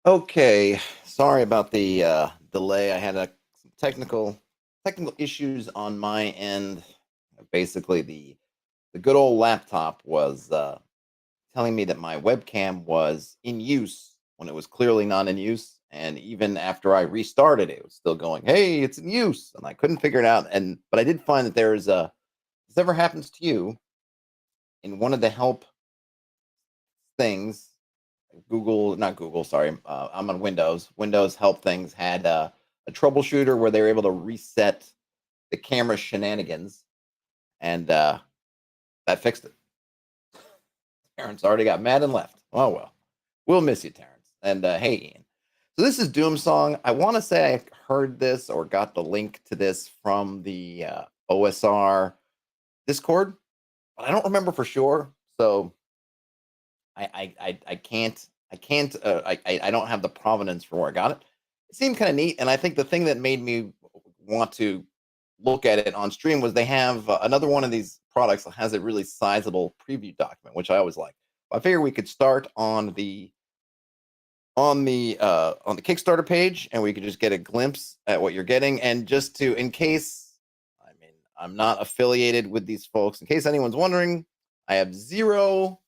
Okay, sorry about the delay. I had some technical issues on my end. Basically, the good old laptop was telling me that my webcam was in use when it was clearly not in use, and even after I restarted it, it was still going, "Hey, it's in use," and I couldn't figure it out. But I did find that there is a. If this ever happens to you, in one of the help things, Google, not Google, sorry. I'm on Windows. Windows help things had a troubleshooter where they were able to reset the camera shenanigans, and that fixed it. Terrence already got mad and left. Oh well, we'll miss you, Terrence. And hey, Ian. So this is Doomsong. I want to say I heard this or got the link to this from the OSR Discord, but I don't remember for sure. So I don't have the provenance for where I got it. It seemed kind of neat, and I think the thing that made me want to look at it on stream was they have another one of these products that has a really sizable preview document, which I always like. I figure we could start on the Kickstarter page, and we could just get a glimpse at what you're getting, and just to in case, I mean, I'm not affiliated with these folks. In case anyone's wondering, I have zero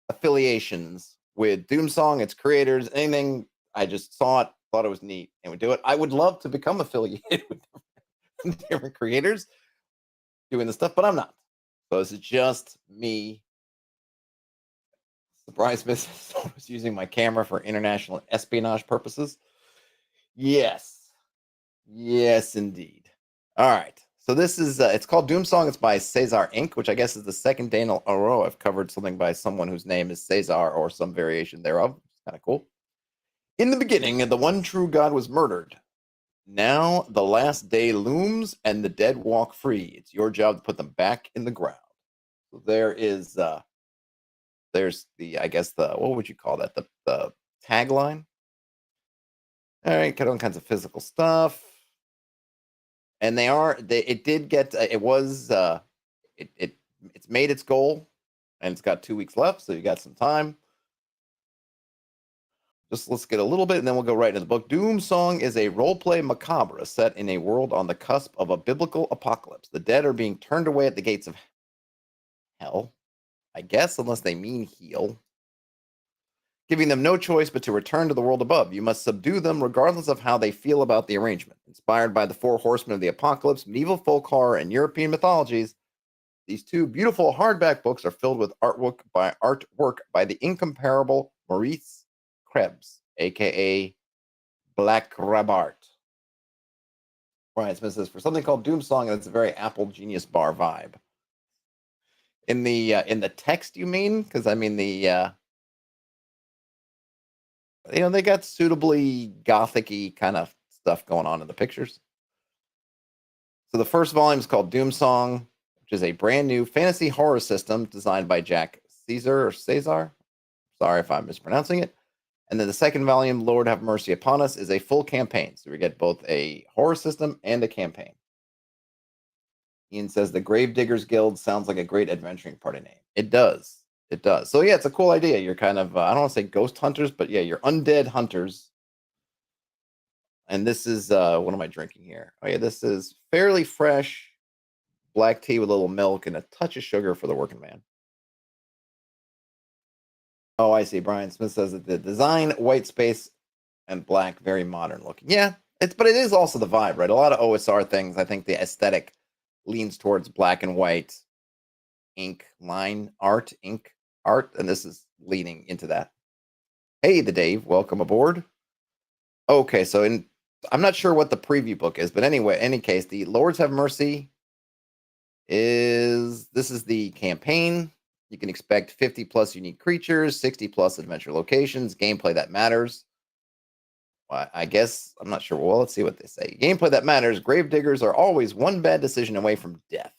affiliations with Doomsong, its creators, anything. I just saw it, thought it was neat, and would do it. I would love to become affiliated with different creators doing this stuff, but I'm not. So this is just me. Surprise business. I was using my camera for international espionage purposes. Yes. Yes, indeed. All right. So this is it's called Doomsong. It's by Cesar Inc., which I guess is the second day in a row I've covered something by someone whose name is Cesar or some variation thereof. It's kind of cool. In the beginning, the one true God was murdered. Now the last day looms and the dead walk free. It's your job to put them back in the ground. So there's the, I guess, the, what would you call that? The tagline. All right, got all kinds of physical stuff. And it did get it's made its goal, and it's got 2 weeks left, so you got some time. Just let's get a little bit, and then we'll go right into the book. Doomsong is a role-play macabre set in a world on the cusp of a biblical apocalypse. The dead are being turned away at the gates of hell, I guess, unless they mean heal, giving them no choice but to return to the world above. You must subdue them regardless of how they feel about the arrangement. Inspired by the four horsemen of the apocalypse, medieval folk horror, and European mythologies, these two beautiful hardback books are filled with artwork by the incomparable Maurice Krebs, aka Black Rabart. Brian Smith says, for something called Doomsong, it's a very Apple Genius Bar vibe. In the text, you mean? Because I mean they got suitably gothic-y kind of stuff going on in the pictures. So the first volume is called Doomsong, which is a brand new fantasy horror system designed by Jack Caesar. Sorry if I'm mispronouncing it. And then the second volume, Lord Have Mercy Upon Us, is a full campaign. So we get both a horror system and a campaign. Ian says the Gravediggers Guild sounds like a great adventuring party name. It does. It does. So yeah, it's a cool idea. You're kind of, I don't want to say ghost hunters, but yeah, you're undead hunters. And this is, what am I drinking here? Oh yeah, this is fairly fresh black tea with a little milk and a touch of sugar for the working man. Oh, I see. Brian Smith says that the design, white space, and black, very modern looking. Yeah, but it is also the vibe, right? A lot of OSR things, I think the aesthetic leans towards black and white ink art, and this is leaning into that. Hey, the Dave, welcome aboard. Okay, so I'm not sure what the preview book is, but anyway, any case, the Lords Have Mercy is the campaign. You can expect 50 plus unique creatures, 60 plus adventure locations, gameplay that matters. I guess I'm not sure. Well, let's see what they say. Gameplay that matters. Gravediggers are always one bad decision away from death.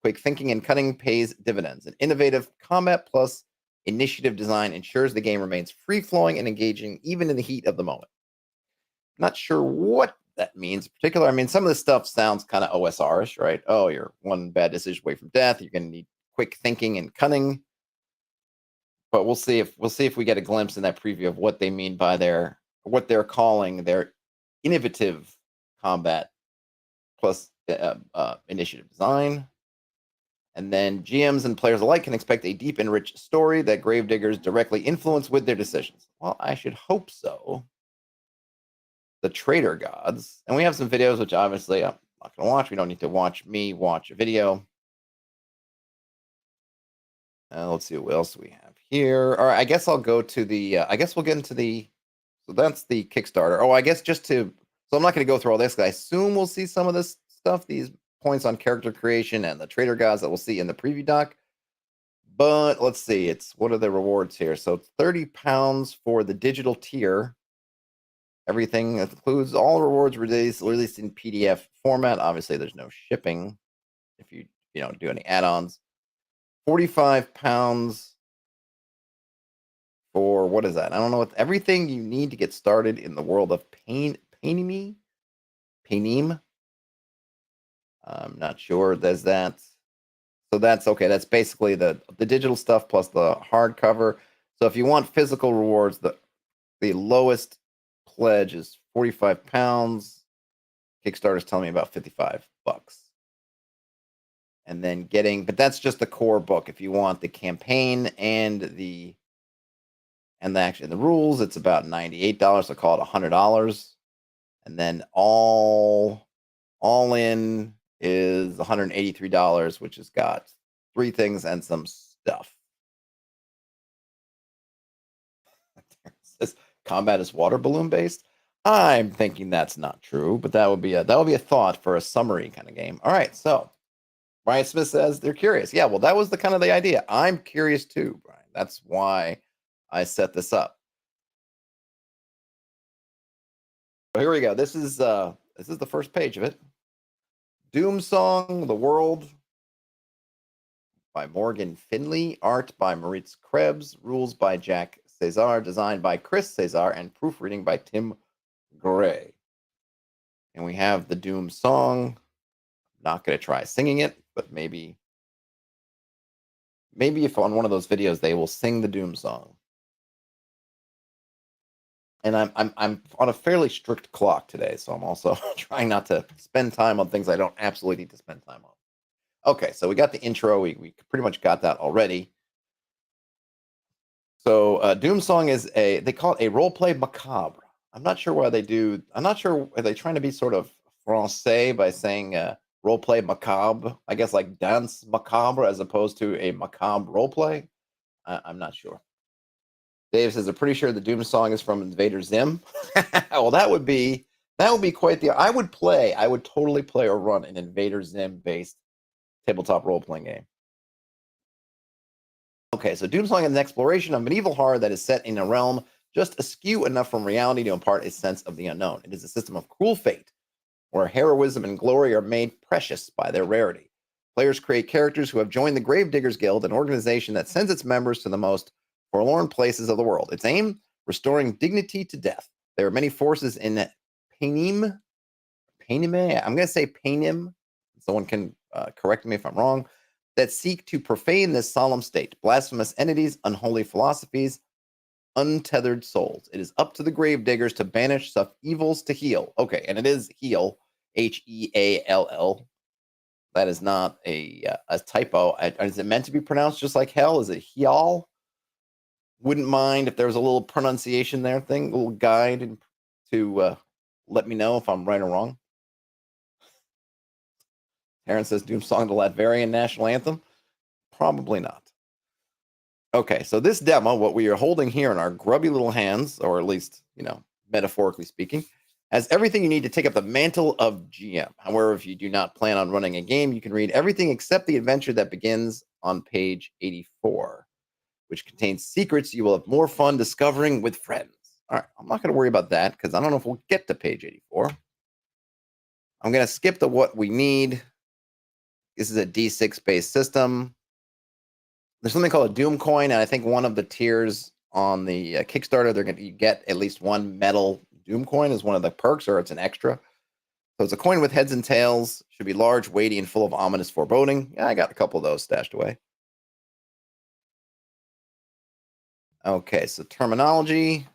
Quick thinking and cunning pays dividends. An innovative combat plus initiative design ensures the game remains free-flowing and engaging even in the heat of the moment. Not sure what that means in particular. I mean, some of this stuff sounds kind of OSR-ish, right? Oh, you're one bad decision away from death. You're going to need quick thinking and cunning. But we'll see if we get a glimpse in that preview of what they mean by their what they're calling their innovative combat plus initiative design. And then GMs and players alike can expect a deep and rich story that Gravediggers directly influence with their decisions. Well, I should hope so. The Trader Gods. And we have some videos, which obviously I'm not going to watch. We don't need to watch me watch a video. Let's see what else we have here. All right, I guess I'll go to the, I guess we'll get into the, so that's the Kickstarter. Oh, I guess just to, so I'm not going to go through all this. I assume we'll see some of this stuff, these points on character creation and the Trader Gods that we'll see in the preview doc. But let's see, it's, what are the rewards here? So it's £30 for the digital tier. Everything includes all rewards released in PDF format. Obviously, there's no shipping if you don't do any add-ons. £45 for, what is that? I don't know what, everything you need to get started in the world of Painem. I'm not sure. There's that. So that's okay. That's basically the digital stuff plus the hardcover. So if you want physical rewards, the lowest pledge is £45. Kickstarter's telling me about $55. And then but that's just the core book. If you want the campaign and the rules, it's about $98. So call it $100. And then all in is $183, which has got 3 things and some stuff. This combat is water balloon based. I'm thinking that's not true, but that would be a thought for a summary kind of game. All right, so Brian Smith says they're curious. Yeah, well, that was the idea. I'm curious too, Brian. That's why I set this up. So here we go. This is the first page of it. Doomsong, The World by Morgan Finley, art by Maurice Krebs, rules by Jack Cesar, designed by Chris Cesar, and proofreading by Tim Gray. And we have the Doom song. Not going to try singing it, but maybe if on one of those videos they will sing the Doom song. And I'm on a fairly strict clock today, so I'm also trying not to spend time on things I don't absolutely need to spend time on. Okay, so we got the intro. We pretty much got that already. So Doomsong is they call it a role-play macabre. I'm not sure why they do. I'm not sure, are they trying to be sort of Francais by saying role-play macabre? I guess like dance macabre as opposed to a macabre role-play. I'm not sure. Dave says, I'm pretty sure the Doomsong is from Invader Zim. Well, that would be quite the. I would totally play or run an Invader Zim based tabletop role-playing game. Okay, so Doomsong is an exploration of medieval horror that is set in a realm just askew enough from reality to impart a sense of the unknown. It is a system of cruel fate, where heroism and glory are made precious by their rarity. Players create characters who have joined the Gravediggers Guild, an organization that sends its members to the most forlorn places of the world. Its aim, restoring dignity to death. There are many forces in Painem. I'm going to say Painem. Someone can correct me if I'm wrong. That seek to profane this solemn state. Blasphemous entities, unholy philosophies, untethered souls. It is up to the Gravediggers to banish such evils to heal. Okay, and it is heal, Heall. That is not a typo. Is it meant to be pronounced just like hell? Is it heal? Wouldn't mind if there was a little pronunciation there thing, a little guide to let me know if I'm right or wrong. Aaron says Doomsong, the Latvian national anthem. Probably not. Okay, so this demo, what we are holding here in our grubby little hands, or at least, metaphorically speaking, has everything you need to take up the mantle of GM. However, if you do not plan on running a game, you can read everything except the adventure that begins on page 84, which contains secrets you will have more fun discovering with friends. All right, I'm not going to worry about that because I don't know if we'll get to page 84. I'm going to skip to what we need. This is a D6-based system. There's something called a Doom coin, and I think one of the tiers on the Kickstarter, you get at least one metal Doom coin as one of the perks, or it's an extra. So it's a coin with heads and tails. Should be large, weighty, and full of ominous foreboding. Yeah, I got a couple of those stashed away. Okay, so terminology.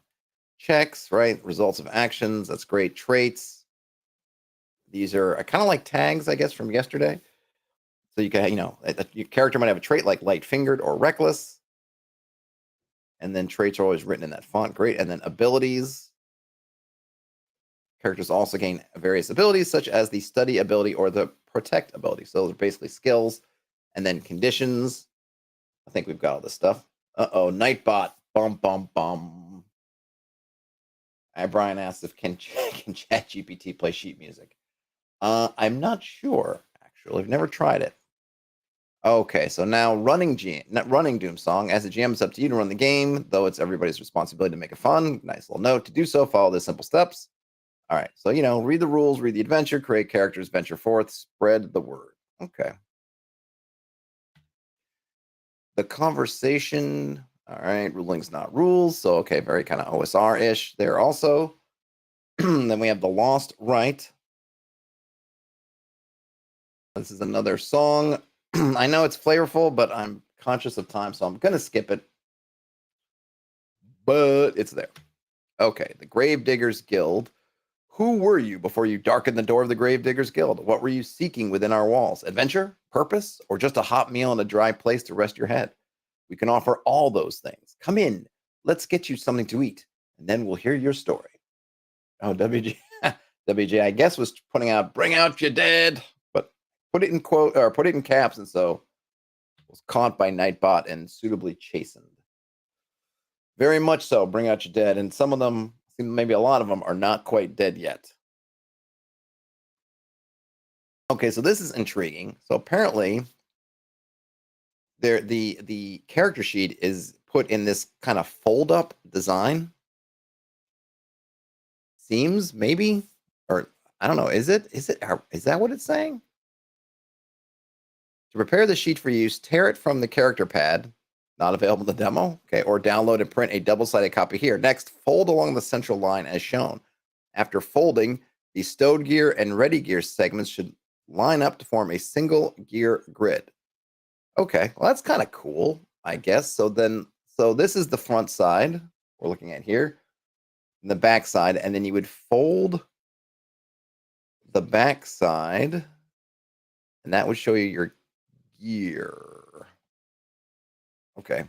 checks, right? Results of actions. That's great. Traits. These are kind of like tags, I guess, from yesterday. So you can, your character might have a trait like light-fingered or reckless. And then traits are always written in that font. Great. And then abilities. Characters also gain various abilities, such as the study ability or the protect ability. So those are basically skills. And then conditions. I think we've got all this stuff. Uh-oh, Nightbot. Bum, bum, bum. Brian asks if can ChatGPT play sheet music. I'm not sure, actually. I've never tried it. Okay, so now running Doomsong. As a GM, it's up to you to run the game, though it's everybody's responsibility to make it fun. Nice little note. To do so, follow the simple steps. All right, so, read the rules, read the adventure, create characters, venture forth, spread the word. Okay. The conversation. All right, ruling's not rules. So, okay, very kind of OSR-ish there also. Then we have the Lost Right. This is another song. I know it's flavorful, but I'm conscious of time, so I'm going to skip it. But it's there. Okay, the Gravediggers Guild. Who were you before you darkened the door of the Gravediggers Guild? What were you seeking within our walls? Adventure, purpose, or just a hot meal and a dry place to rest your head? We can offer all those things. Come in. Let's get you something to eat, and then we'll hear your story. Oh, WG, WJ, I guess was putting out, bring out your dead, but put it in quote or put it in caps, and so was caught by Nightbot and suitably chastened. Very much so. Bring out your dead, and some of them, maybe a lot of them, are not quite dead yet. Okay, so this is intriguing. So apparently, the character sheet is put in this kind of fold-up design. Seems maybe, or I don't know. Is that what it's saying? To prepare the sheet for use, tear it from the character pad, not available in the demo, okay, or download and print a double-sided copy here. Next, fold along the central line as shown. After folding, the stowed gear and ready gear segments should line up to form a single gear grid. Okay, well, that's kind of cool, I guess. So this is the front side we're looking at here, and the back side, and then you would fold the back side, and that would show you your gear. Okay,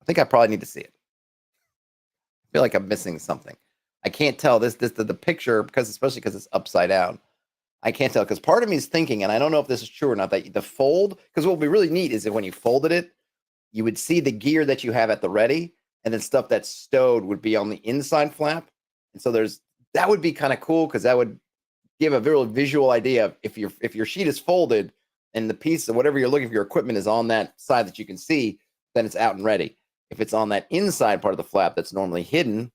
I think I probably need to see it. I feel like I'm missing something. I can't tell the picture especially because it's upside down. I can't tell because part of me is thinking, and I don't know if this is true or not, that the fold, because what would be really neat is if when you folded it, you would see the gear that you have at the ready, and then stuff that's stowed would be on the inside flap. And so that would be kind of cool because that would give a very visual idea of if your sheet is folded and the piece of whatever you're looking for, your equipment is on that side that you can see, then it's out and ready. If it's on that inside part of the flap that's normally hidden,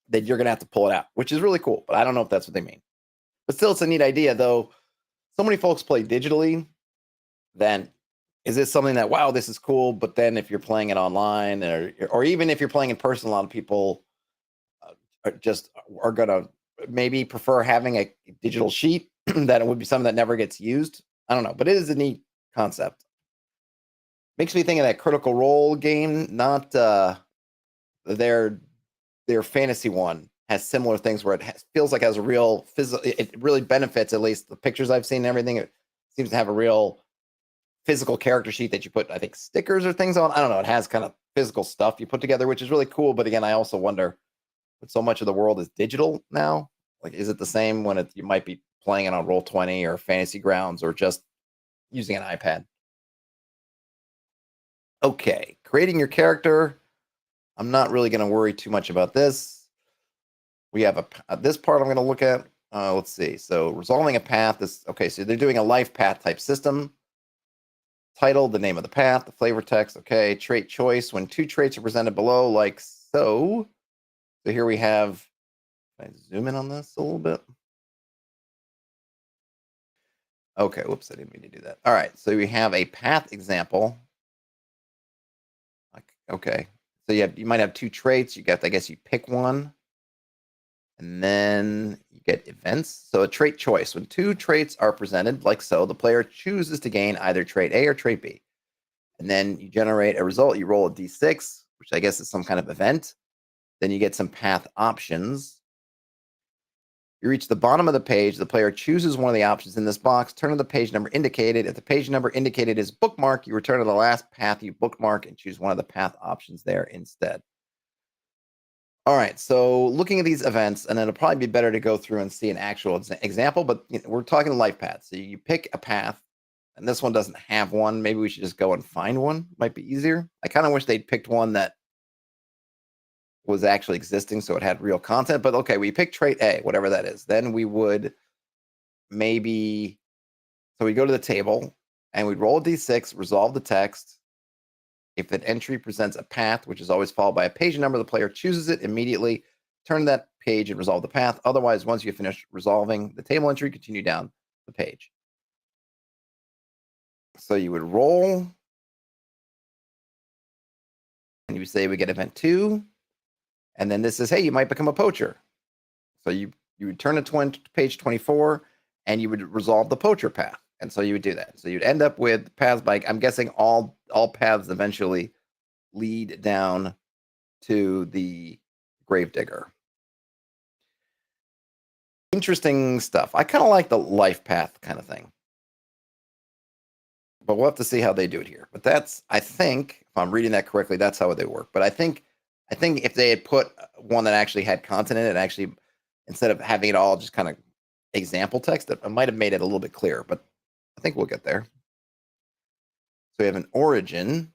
then you're going to have to pull it out, which is really cool. But I don't know if that's what they mean. But still, it's a neat idea, though. So many folks play digitally. Then is this something that, wow, this is cool? But then if you're playing it online or even if you're playing in person, a lot of people are going to maybe prefer having a digital sheet that it would be something that never gets used. I don't know, but it is a neat concept. Makes me think of that Critical Role game, not their fantasy one has similar things where it feels like it has a real physical. It really benefits, at least the pictures I've seen and everything. It seems to have a real physical character sheet that you put, I think, stickers or things on. I don't know. It has kind of physical stuff you put together, which is really cool. But again, I also wonder, but so much of the world is digital now. Like, is it the same when you might be playing it on Roll20 or Fantasy Grounds or just using an iPad? Okay, creating your character. I'm not really going to worry too much about this. We have this part I'm going to look at. Let's see. So resolving a path is okay. So they're doing a life path type system. Title, the name of the path, the flavor text. Okay, trait choice. When two traits are presented below, like so. So here we have. Can I zoom in on this a little bit? Okay, whoops, I didn't mean to do that. All right, so we have a path example. Okay, so you might have two traits. I guess you pick one, and then you get events. So a trait choice. When two traits are presented, like so, the player chooses to gain either trait A or trait B. And then you generate a result. You roll a d6, which I guess is some kind of event. Then you get some path options. You reach the bottom of the page. The player chooses one of the options in this box. Turn to the page number indicated. If the page number indicated is bookmark, you return to the last path you bookmark and choose one of the path options there instead. All right, so looking at these events, and then it'll probably be better to go through and see an actual example, but we're talking life paths. So you pick a path, and this one doesn't have one. Maybe we should just go and find one. Might be easier. I kind of wish they'd picked one that was actually existing so it had real content, but okay, we pick trait A, whatever that is. Then we would maybe, so we go to the table, and we'd roll a d6, resolve the text. If an entry presents a path, which is always followed by a page number, the player chooses it immediately, turn that page and resolve the path. Otherwise, once you finish resolving the table entry, continue down the page. So you would roll, and you say we get event 2, and then this says, hey, you might become a poacher. So you would turn to page 24, and you would resolve the poacher path. And so you would do that. So you'd end up with paths by, I'm guessing all paths eventually lead down to the gravedigger. Interesting stuff. I kind of like the life path kind of thing. But we'll have to see how they do it here. But that's, I think, if I'm reading that correctly, that's how they work. But I think if they had put one that actually had content in it, actually, instead of having it all just kind of example text, it might have made it a little bit clearer. But I think we'll get there. So we have an origin.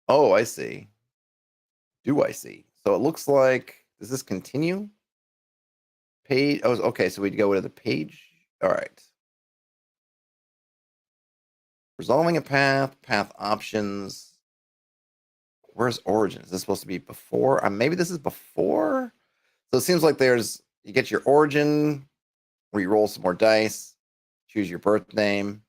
Oh, I see. Do I see? So it looks like, does this continue? Page. Oh, okay. So we'd go to the page. All right. Resolving a path, path options. Where's origin? Is this supposed to be before? Maybe this is before. So it seems like you get your origin, where you roll some more dice, choose your birth name,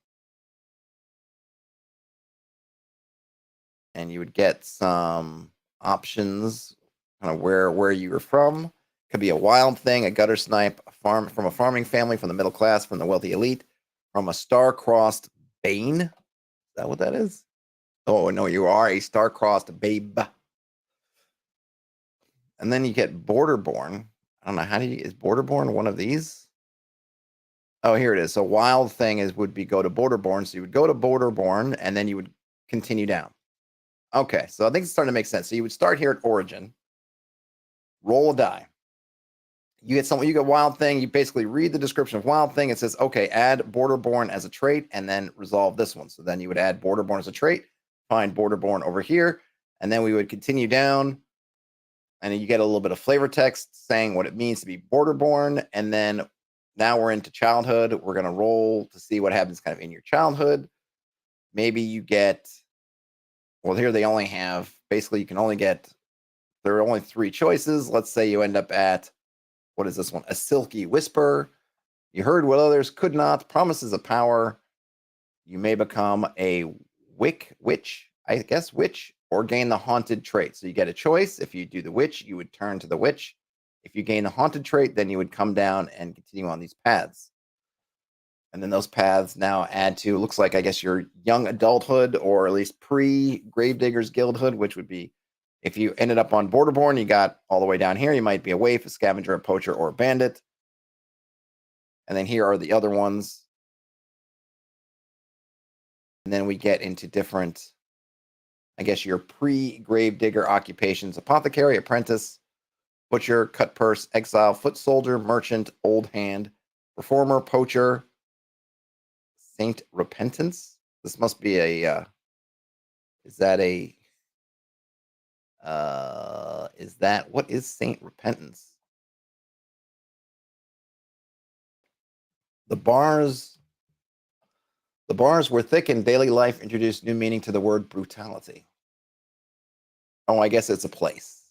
and you would get some options, kind of where you were from. Could be a wild thing, a gutter snipe, from a farming family, from the middle class, from the wealthy elite, from a star-crossed bane. Is that what that is? Oh, no, you are a star-crossed babe. And then you get borderborn. I don't know, is borderborn one of these? Oh, here it is. So wild thing would be go to borderborn. So you would go to borderborn, and then you would continue down. Okay, so I think it's starting to make sense. So you would start here at origin, roll a die. You get wild thing. You basically read the description of wild thing. It says, okay, add borderborn as a trait, and then resolve this one. So then you would add borderborn as a trait, find borderborn over here, and then we would continue down, and then you get a little bit of flavor text saying what it means to be borderborn, and then now we're into childhood. We're going to roll to see what happens kind of in your childhood. Maybe you get, well, here they only have, basically you can only get, there are only 3 choices. Let's say you end up at, what is this one? A silky whisper. You heard what others could not. Promises of power. You may become a witch, I guess, or gain the haunted trait. So you get a choice. If you do the witch, you would turn to the witch. If you gain the haunted trait, then you would come down and continue on these paths. And then those paths now add to, looks like, I guess, your young adulthood, or at least pre-Gravediggers Guildhood, which would be, if you ended up on Borderborn, you got all the way down here, you might be a waif, a scavenger, a poacher, or a bandit. And then here are the other ones. And then we get into different, I guess, your pre-Gravedigger occupations: apothecary, apprentice, butcher, cut purse, exile, foot soldier, merchant, old hand, performer, poacher, Saint Repentance. This must be a, what is Saint Repentance? The bars were thick, and daily life introduced new meaning to the word brutality. Oh, I guess it's a place.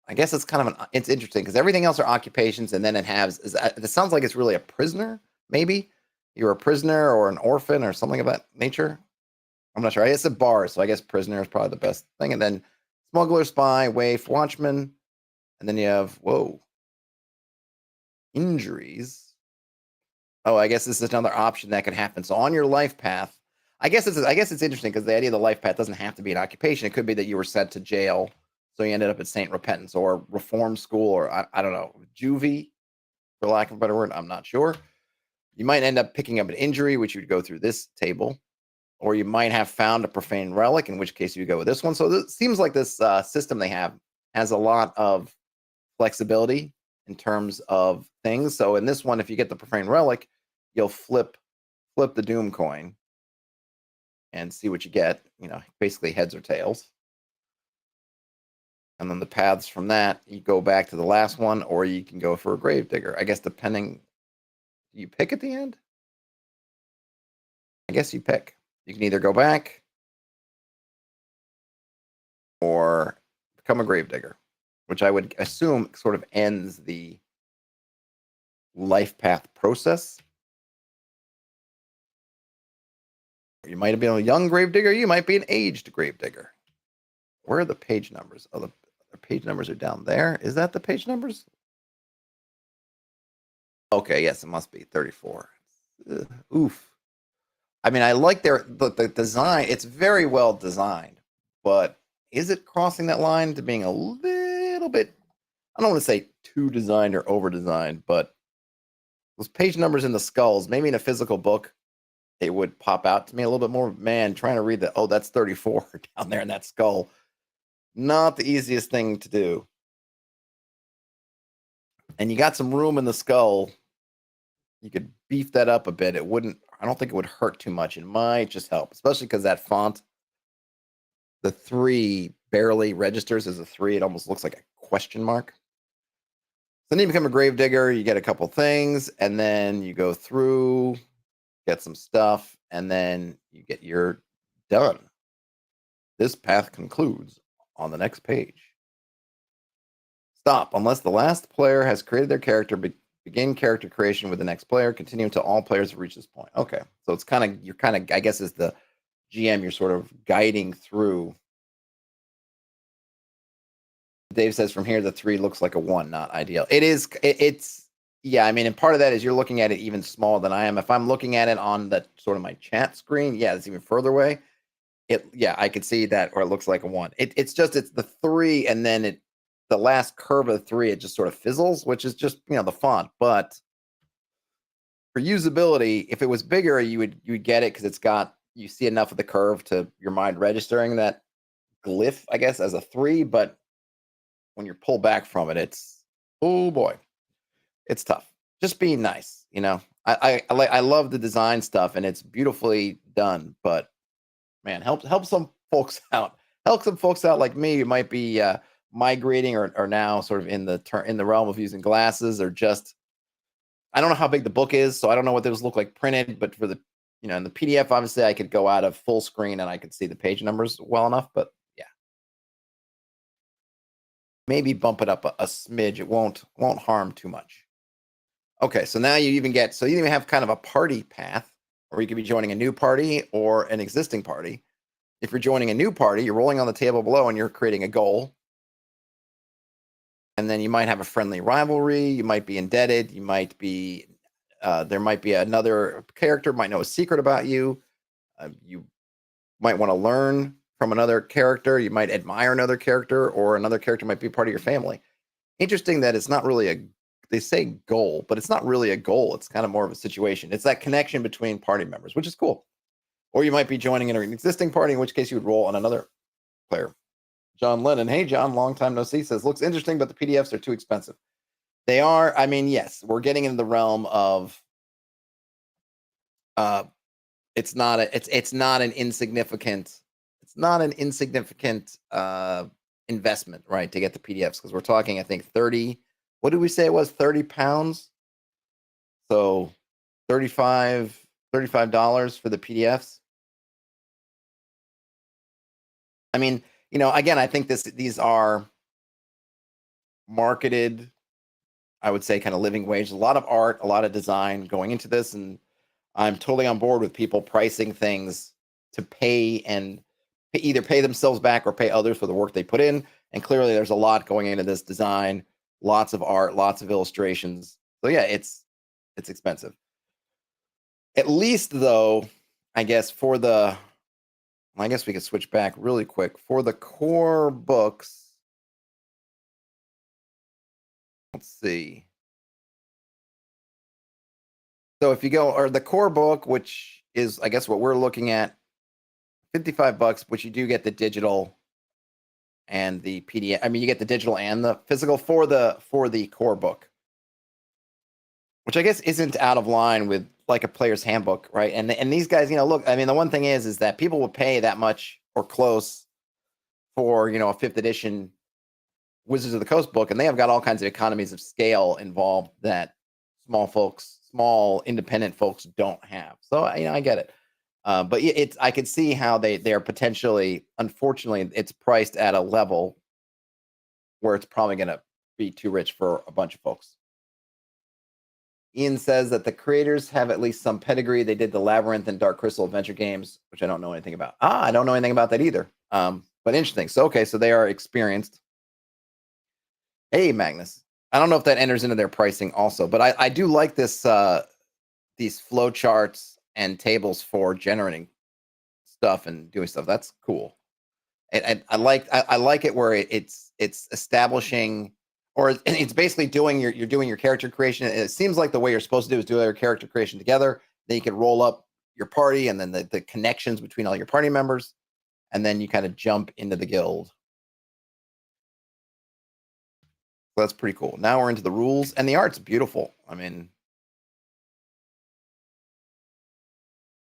I guess it's kind of it's interesting because everything else are occupations, and then it sounds like it's really a prisoner. Maybe you're a prisoner or an orphan or something of that nature. I'm not sure. I guess a bar, so I guess prisoner is probably the best thing. And then smuggler, spy, waif, watchman, and then you have injuries. Oh, I guess this is another option that could happen. So on your life path, I guess it's interesting because the idea of the life path doesn't have to be an occupation. It could be that you were sent to jail So you ended up at St. Repentance or Reform School, or I don't know, juvie, for lack of a better word. I'm not sure. You might end up picking up an injury, which you'd go through this table, or you might have found a profane relic, in which case you go with this one. So it seems like this system they have has a lot of flexibility in terms of things. So in this one, if you get the profane relic, you'll flip the Doom coin and see what you get. You know, basically heads or tails. And then the paths from that, you go back to the last one, or you can go for a Gravedigger. I guess depending, you pick at the end? I guess you pick. You can either go back or become a Gravedigger, which I would assume sort of ends the life path process. You might have been a young Gravedigger, you might be an aged Gravedigger. Where are the page numbers? Oh, the page numbers are down there. Is that the page numbers? Okay, yes, it must be 34. Oof. I mean, I like the design. It's very well designed, but is it crossing that line to being a little bit, I don't want to say too designed or over designed, but those page numbers in the skulls, maybe in a physical book, it would pop out to me a little bit more. Man, trying to read that, oh, that's 34 down there in that skull. Not the easiest thing to do. And you got some room in the skull. You could beef that up a bit. It wouldn't, I don't think it would hurt too much. It might just help, especially because that font, the 3 barely registers as a 3. It almost looks like a question mark. So then you become a Gravedigger, you get a couple things, and then you go through, get some stuff, and then you get your done. This path concludes on the next page. Stop. Unless the last player has created their character, begin character creation with the next player. Continue until all players have reached this point. Okay. So it's kind of, you're kind of, I guess, as the GM, you're sort of guiding through. Dave says from here, the 3 looks like a 1, not ideal. It is, it's, yeah, I mean, and part of that is you're looking at it even smaller than I am. If I'm looking at it on the sort of my chat screen, yeah, it's even further away. Yeah, I could see that, or it looks like a 1. It's just, it's the 3, and then the last curve of the 3, it just sort of fizzles, which is just, you know, the font. But for usability, if it was bigger, you would get it because it's got, you see enough of the curve to your mind registering that glyph, I guess, as a 3. But when you're pulled back from it, it's, oh boy, it's tough. Just being nice, you know. I love the design stuff and it's beautifully done, but man, help some folks out. Help some folks out like me who might be migrating or now sort of in the realm of using glasses, or just, I don't know how big the book is, so I don't know what those look like printed, but for the, you know, in the PDF, obviously I could go out of full screen and I could see the page numbers well enough, but yeah. Maybe bump it up a smidge. It won't harm too much. Okay, so now you even have kind of a party path, or you could be joining a new party or an existing party. If you're joining a new party, you're rolling on the table below and you're creating a goal. And then you might have a friendly rivalry. You might be indebted. You might be, there might be another character might know a secret about you. You might want to learn from another character. You might admire another character, or another character might be part of your family. Interesting that it's not really they say goal, but it's not really a goal. It's kind of more of a situation. It's that connection between party members, which is cool. Or you might be joining an existing party, in which case you would roll on another player. John Lennon, hey John, long time no see, says, looks interesting, but the PDFs are too expensive. They are. I mean, yes, we're getting into the realm of it's not an insignificant investment, right, to get the PDFs, because we're talking, I think, 30, what did we say it was, 30 pounds? So $35 for the PDFs. I mean, you know, again, I think these are marketed, I would say, kind of living wage. A lot of art, a lot of design going into this, and I'm totally on board with people pricing things to pay, and either pay themselves back or pay others for the work they put in. And clearly there's a lot going into this design, lots of art, lots of illustrations. So yeah, it's expensive. At least though, I guess I guess we could switch back really quick. For the core books, Let's see. So if you go, or the core book, which is, I guess, what we're looking at, $55, which you do get the digital and the PDF. I mean, you get the digital and the physical for the core book, which I guess isn't out of line with like a player's handbook, right? And these guys, look, I mean, the one thing is that people will pay that much or close for, a 5th edition Wizards of the Coast book, and they have got all kinds of economies of scale involved that small independent folks don't have. So, I get it. But I could see how they're potentially, unfortunately, it's priced at a level where it's probably going to be too rich for a bunch of folks. Ian says that the creators have at least some pedigree. They did the Labyrinth and Dark Crystal adventure games, which I don't know anything about. I don't know anything about that either. But interesting. So, okay, so they are experienced. Hey, Magnus. I don't know if that enters into their pricing also, but I do like this these flow charts and tables for generating stuff and doing stuff. That's cool. I like it where it's establishing, or it's basically doing you're doing your character creation. It seems like the way you're supposed to do is do your character creation together. Then you can roll up your party and then the connections between all your party members, and then you kind of jump into the guild. So that's pretty cool. Now we're into the rules, and the art's beautiful. I mean,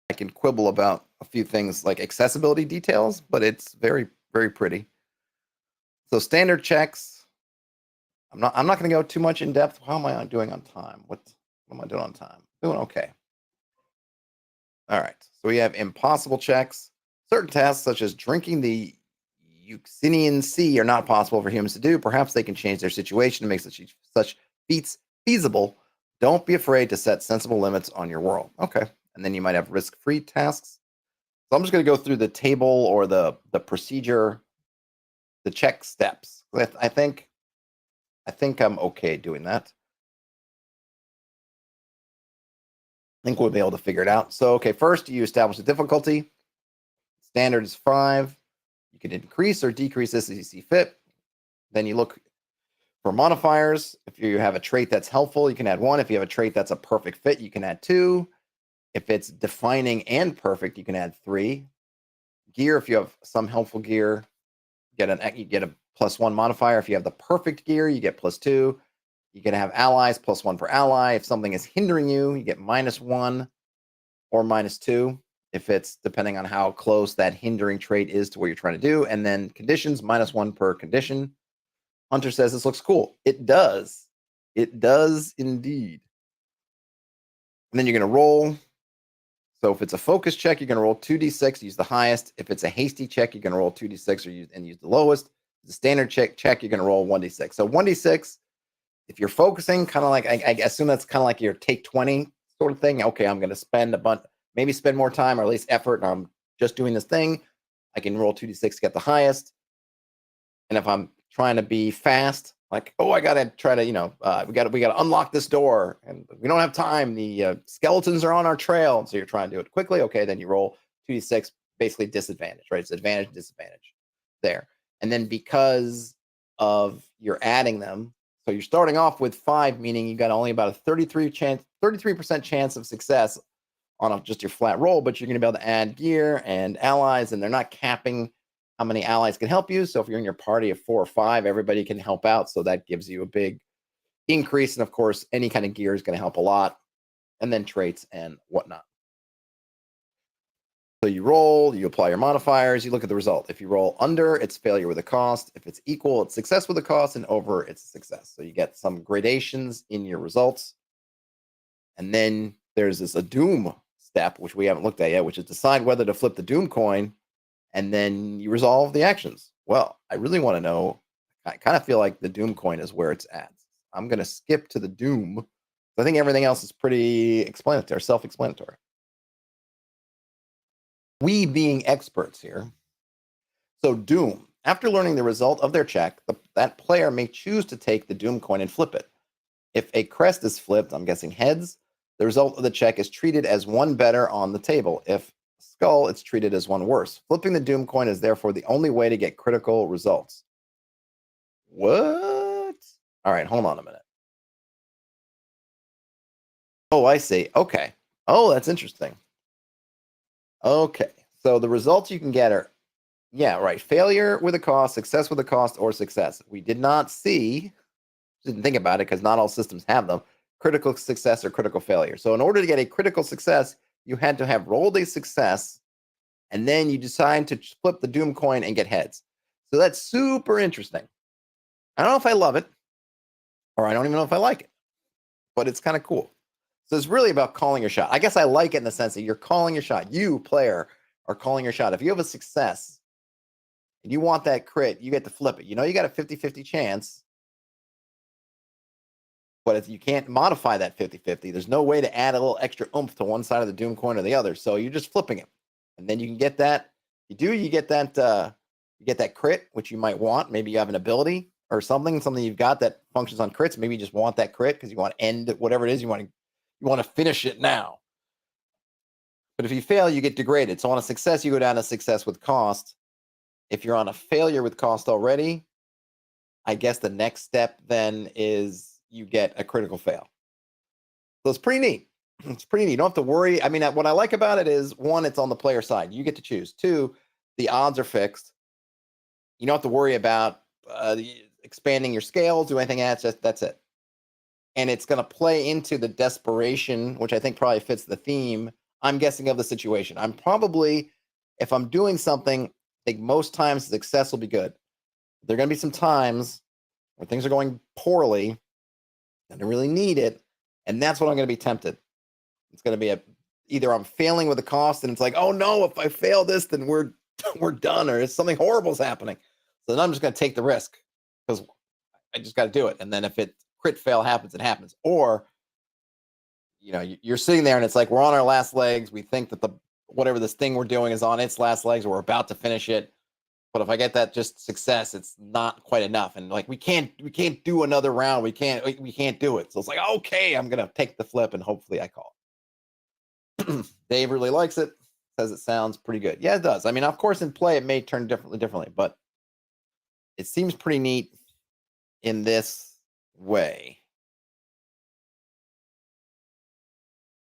I can quibble about a few things like accessibility details, but it's very, very pretty. So standard checks. I'm not going to go too much in depth. How am I doing on time? What am I doing on time? Doing okay. All right. So we have impossible checks. Certain tasks, such as drinking the Euxinian Sea, are not possible for humans to do. Perhaps they can change their situation to make such feats feasible. Don't be afraid to set sensible limits on your world. Okay. And then you might have risk-free tasks. So I'm just going to go through the table or the procedure, the check steps. I think I'm okay doing that. I think we'll be able to figure it out. So, okay, first you establish the difficulty. Standard is 5. You can increase or decrease this as you see fit. Then you look for modifiers. If you have a trait that's helpful, you can add 1. If you have a trait that's a perfect fit, you can add 2. If it's defining and perfect, you can add 3. Gear, if you have some helpful gear, you get a +1 modifier. If you have the perfect gear, you get +2. You can have allies, +1 for ally. If something is hindering you, you get -1 or -2. If it's depending on how close that hindering trait is to what you're trying to do. And then conditions, -1 per condition. Hunter says this looks cool. It does. It does indeed. And then you're going to roll. So if it's a focus check, you're going to roll 2d6, use the highest. If it's a hasty check, you're going to roll 2d6 and use the lowest. The standard check, you're going to roll 1d6. So 1d6, if you're focusing, kind of like, I assume that's kind of like your take 20 sort of thing. Okay, I'm going to spend a bunch, maybe spend more time or at least effort, and I'm just doing this thing. I can roll 2d6 to get the highest. And if I'm trying to be fast, like, I got to try to, we got to unlock this door, and we don't have time. The skeletons are on our trail, and so you're trying to do it quickly. Okay, then you roll 2d6, basically disadvantage, right? It's advantage, disadvantage there. And then because of you're adding them, so you're starting off with 5, meaning you got only about a 33% chance of success on just your flat roll, but you're going to be able to add gear and allies, and they're not capping how many allies can help you. So if you're in your party of 4 or 5, everybody can help out. So that gives you a big increase. And of course, any kind of gear is going to help a lot. And then traits and whatnot. So you roll, you apply your modifiers, you look at the result. If you roll under, it's failure with a cost. If it's equal, it's success with a cost, and over, it's a success. So you get some gradations in your results. And then there's a doom step, which we haven't looked at yet, which is decide whether to flip the doom coin. And then you resolve the actions. Well, I really want to know. I kind of feel like the Doom coin is where it's at. I'm going to skip to the Doom. I think everything else is pretty self-explanatory. We being experts here. So Doom, after learning the result of their check, that player may choose to take the Doom coin and flip it. If a crest is flipped, I'm guessing heads, the result of the check is treated as 1 better on the table. If skull, it's treated as 1 worse. Flipping the Doom coin is therefore the only way to get critical results. What? All right, hold on a minute. Oh, I see. Okay. Oh, that's interesting. Okay. So the results you can get are, yeah, right. Failure with a cost, success with a cost, or success. We did not see, didn't think about it because not all systems have them, critical success or critical failure. So in order to get a critical success, you had to have rolled a success and then you decide to flip the Doom coin and get heads. So that's super interesting. I don't know if I love it, or I don't even know if I like it, but it's kind of cool. So it's really about calling your shot. I guess I like it in the sense that you're calling your shot. You, player, are calling your shot. If you have a success and you want that crit, you get to flip it. You know you got a 50-50 chance, but if you can't modify that 50-50, there's no way to add a little extra oomph to one side of the Doom coin or the other. So you're just flipping it. And then you can get that. You get that crit, which you might want. Maybe you have an ability or something you've got that functions on crits. Maybe you just want that crit because you want to end whatever it is. You want to finish it now. But if you fail, you get degraded. So on a success, you go down to success with cost. If you're on a failure with cost already, I guess the next step then is you get a critical fail. So it's pretty neat. It's pretty neat. You don't have to worry. I mean, what I like about it is, one, it's on the player side. You get to choose. Two, the odds are fixed. You don't have to worry about expanding your scales, do anything else. That's it. And it's going to play into the desperation, which I think probably fits the theme, I'm guessing, of the situation. I'm probably, if I'm doing something, I think most times success will be good. There are going to be some times where things are going poorly and I really need it. And that's what I'm going to be tempted. It's going to be either I'm failing with the cost and it's like, oh no, if I fail this, then we're done, or something horrible is happening. So then I'm just going to take the risk because I just got to do it. And then if it crit fail happens, it happens. Or, you're sitting there and it's like, we're on our last legs. We think that whatever this thing we're doing is on its last legs. We're about to finish it. But if I get that just success, it's not quite enough. And like, we can't do another round. We can't do it. So it's like, okay, I'm going to take the flip and hopefully I call it. Dave really likes it. Says it sounds pretty good. Yeah, it does. I mean, of course, in play, it may turn differently, but it seems pretty neat in this way.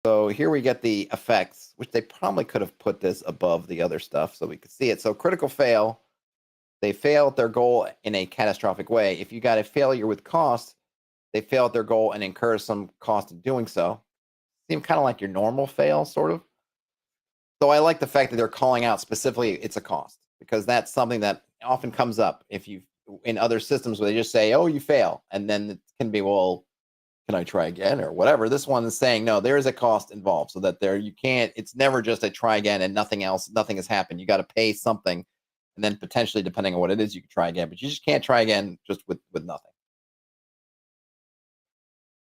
So here we get the effects, which they probably could have put this above the other stuff so we could see it. So critical fail, they fail at their goal in a catastrophic way. If you got a failure with cost, they fail at their goal and incur some cost in doing so. Seem kind of like your normal fail, sort of. So I like the fact that they're calling out specifically it's a cost, because that's something that often comes up if you in other systems where they just say, oh, you fail. And then it can be, well, can I try again or whatever? This one is saying, no, there is a cost involved, so that it's never just a try again and nothing has happened. You got to pay something. And then potentially, depending on what it is, you can try again, but you just can't try again just with nothing.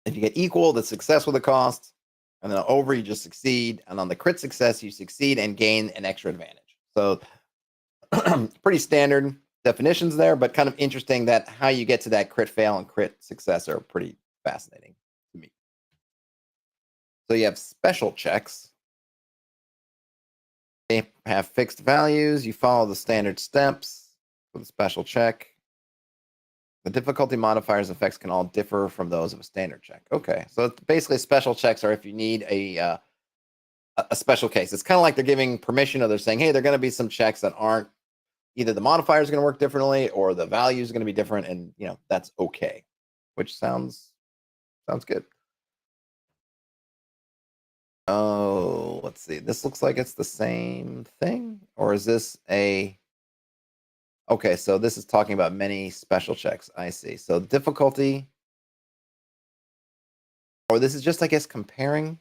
If you get equal, the success with the cost, and then over, you just succeed. And on the crit success, you succeed and gain an extra advantage. So pretty standard definitions there, but kind of interesting that how you get to that crit fail and crit success are pretty fascinating to me. So you have special checks. They have fixed values. You follow the standard steps for the special check. The difficulty modifiers effects can all differ from those of a standard check. Okay, so basically special checks are if you need a special case. It's kind of like they're giving permission, or they're saying, hey, there are going to be some checks that aren't, either the modifiers are going to work differently or the values are going to be different, and that's okay, which sounds good. Oh, let's see. This looks like it's the same thing, or is this a... Okay, so this is talking about many special checks. I see. So difficulty, or this is just, I guess, comparing.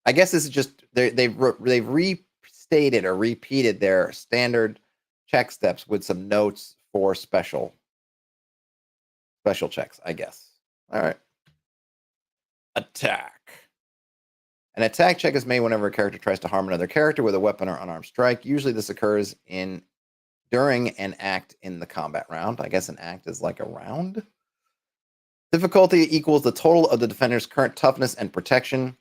I guess this is just they've restated or repeated their standard check steps with some notes for special checks, I guess. All right. Attack. An attack check is made whenever a character tries to harm another character with a weapon or unarmed strike. Usually this occurs during an act in the combat round. I guess an act is like a round. Difficulty equals the total of the defender's current toughness and protection.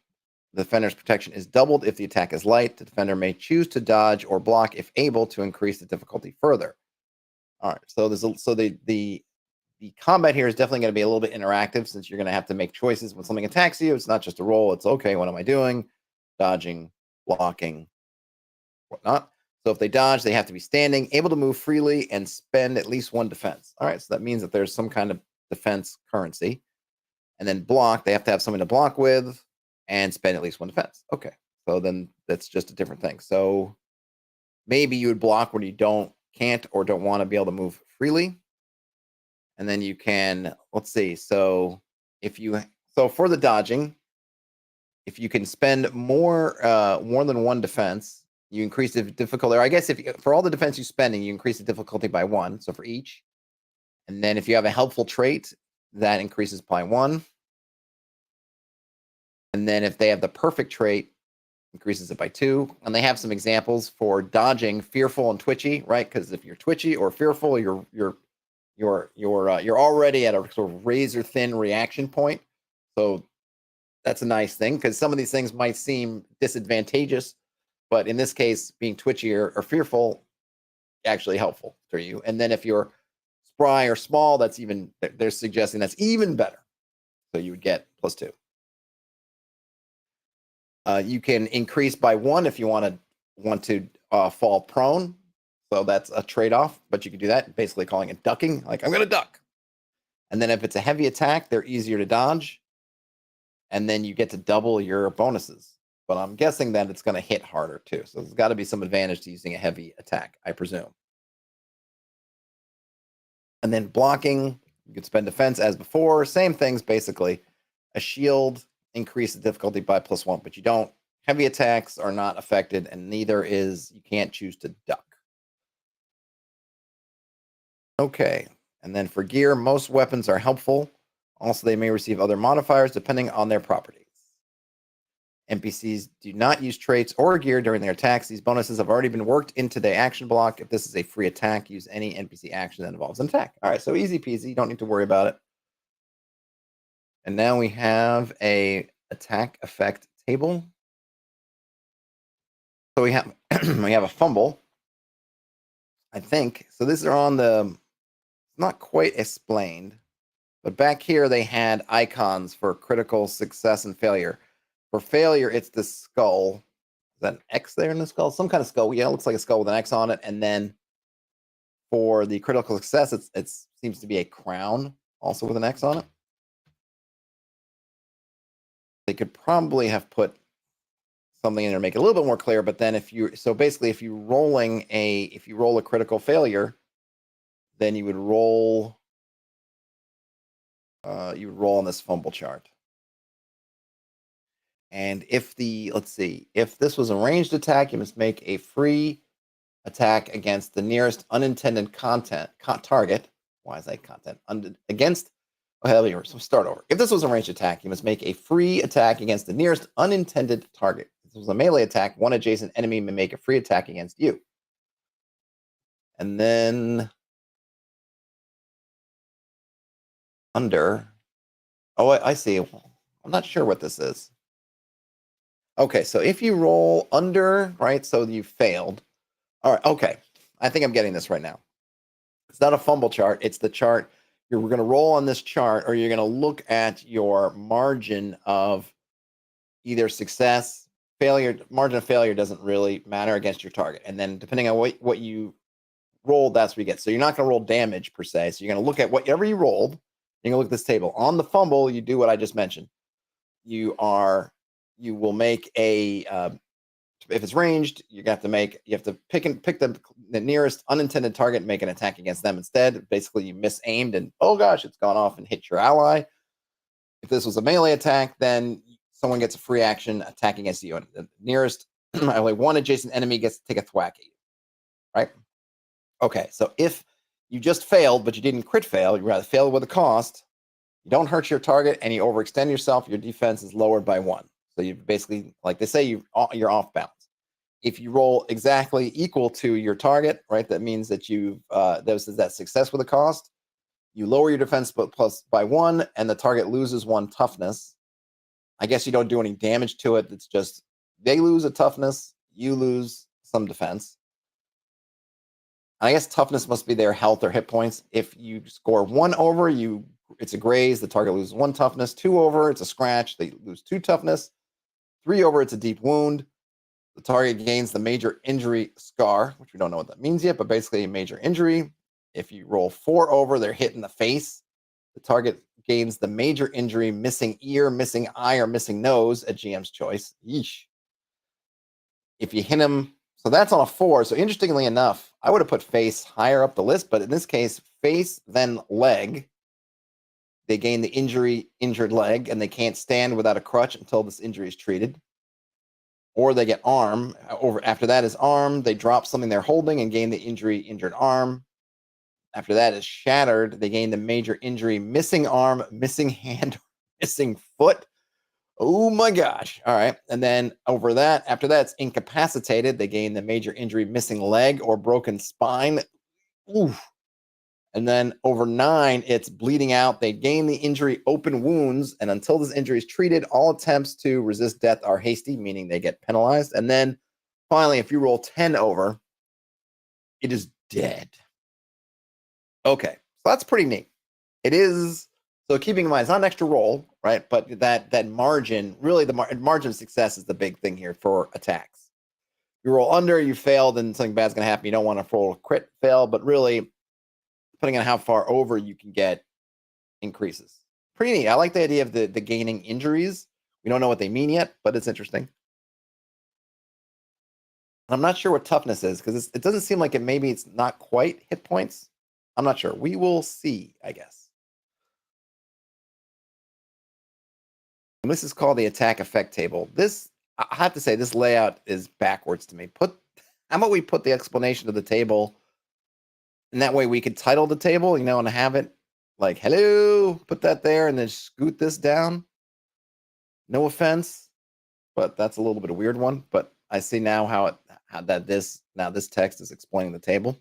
The defender's protection is doubled if the attack is light. The defender may choose to dodge or block if able to increase the difficulty further. All right, so the the combat here is definitely going to be a little bit interactive, since you're going to have to make choices when something attacks you. It's not just a roll. It's okay, what am I doing? Dodging, blocking, whatnot. So if they dodge, they have to be standing, able to move freely, and spend at least 1 defense. All right, so that means that there's some kind of defense currency. And then block, they have to have something to block with and spend at least 1 defense. Okay, so then that's just a different thing. So maybe you would block when you can't or don't want to be able to move freely. And then you can, let's see. So for the dodging, if you can spend more than 1 defense, you increase the difficulty. Or I guess for all the defense you're spending, you increase the difficulty by 1. So for each. And then if you have a helpful trait, that increases by 1. And then if they have the perfect trait, increases it by 2. And they have some examples for dodging: fearful and twitchy, right? Because if you're twitchy or fearful, you're already at a sort of razor thin reaction point. So that's a nice thing, because some of these things might seem disadvantageous, but in this case, being twitchy or fearful actually helpful for you. And then if you're spry or small, they're suggesting that's even better. So you would get +2. You can increase by 1 if you want to fall prone. So that's a trade-off, but you can do that, basically calling it ducking, like I'm going to duck. And then if it's a heavy attack, they're easier to dodge. And then you get to double your bonuses. But I'm guessing that it's going to hit harder too. So there's got to be some advantage to using a heavy attack, I presume. And then blocking, you could spend defense as before. Same things, basically. A shield, increase the difficulty by +1, but you don't. Heavy attacks are not affected, and you can't choose to duck. Okay, and then for gear, most weapons are helpful. Also, they may receive other modifiers depending on their properties. NPCs do not use traits or gear during their attacks. These bonuses have already been worked into the action block. If this is a free attack, use any NPC action that involves an attack. All right, so easy peasy. You don't need to worry about it. And now we have a attack effect table. So we have a fumble, I think. So these are on the, not quite explained, but back here they had icons for critical success and failure. For failure, it's the skull. Is that an X there in the skull? Some kind of skull. Yeah, it looks like a skull with an X on it. And then for the critical success, it seems to be a crown, also with an X on it. They could probably have put something in there to make it a little bit more clear. But then if you roll a critical failure, then you would roll on this fumble chart. And if this was a ranged attack, you must make a free attack against the nearest unintended target. Why is that content? So start over. If this was a ranged attack, you must make a free attack against the nearest unintended target. If this was a melee attack, one adjacent enemy may make a free attack against you. And then under. Oh, I see. I'm not sure what this is. Okay, so if you roll under, right, so you failed. All right, okay. I think I'm getting this right now. It's not a fumble chart. It's the chart. You're going to roll on this chart, or you're going to look at your margin of either success, failure. Margin of failure doesn't really matter against your target. And then depending on what you rolled, that's what you get. So you're not going to roll damage per se. So you're going to look at whatever you rolled. You're going to look at this table. On the fumble, you do what I just mentioned. You will make a if it's ranged, you have to pick the nearest unintended target and make an attack against them instead. Basically, you misaimed and oh gosh, it's gone off and hit your ally. If this was a melee attack, then someone gets a free action attack against you, and the nearest only one adjacent enemy gets to take a thwack at you. Right? Okay, so if you just failed, but you didn't crit fail, you rather fail with a cost. You don't hurt your target, and you overextend yourself. Your defense is lowered by 1. So you basically, like they say, you're off balance. If you roll exactly equal to your target, right, that means that that success with a cost. You lower your defense plus by 1, and the target loses 1 toughness. I guess you don't do any damage to it. It's just they lose a toughness, you lose some defense. I guess toughness must be their health or hit points. If you score 1 over, it's a graze. The target loses 1 toughness. 2 over, it's a scratch. They lose 2 toughness. 3 over, it's a deep wound. The target gains the major injury scar, which we don't know what that means yet, but basically a major injury. If you roll 4 over, they're hit in the face. The target gains the major injury, missing ear, missing eye, or missing nose at GM's choice. Yeesh. If you hit him, so that's on a 4. So interestingly enough, I would have put face higher up the list, but in this case, face, then leg. They gain the injured leg, and they can't stand without a crutch until this injury is treated. Or they get arm. After that is arm. They drop something they're holding and gain the injured arm. After that is shattered. They gain the major injury, missing arm, missing hand, missing foot. Oh my gosh. All right. And then after that, it's incapacitated. They gain the major injury, missing leg or broken spine. Oof. And then over 9, it's bleeding out. They gain the injury, open wounds. And until this injury is treated, all attempts to resist death are hasty, meaning they get penalized. And then finally, if you roll 10 over, it is dead. Okay. So that's pretty neat. It is. So keeping in mind, it's not an extra roll, right? But that margin, really the margin of success is the big thing here for attacks. You roll under, you fail, then something bad's going to happen. You don't want to roll a crit fail, but really, depending on how far over you can get, increases. Pretty neat. I like the idea of the gaining injuries. We don't know what they mean yet, but it's interesting. I'm not sure what toughness is because it doesn't seem like maybe it's not quite hit points. I'm not sure. We will see, I guess. And this is called the attack effect table. This, I have to say, this layout is backwards to me. How about we put the explanation of the table, and that way we could title the table, and have it like, hello, put that there, and then scoot this down. No offense, but that's a little bit of a weird one. But I see now how this text is explaining the table.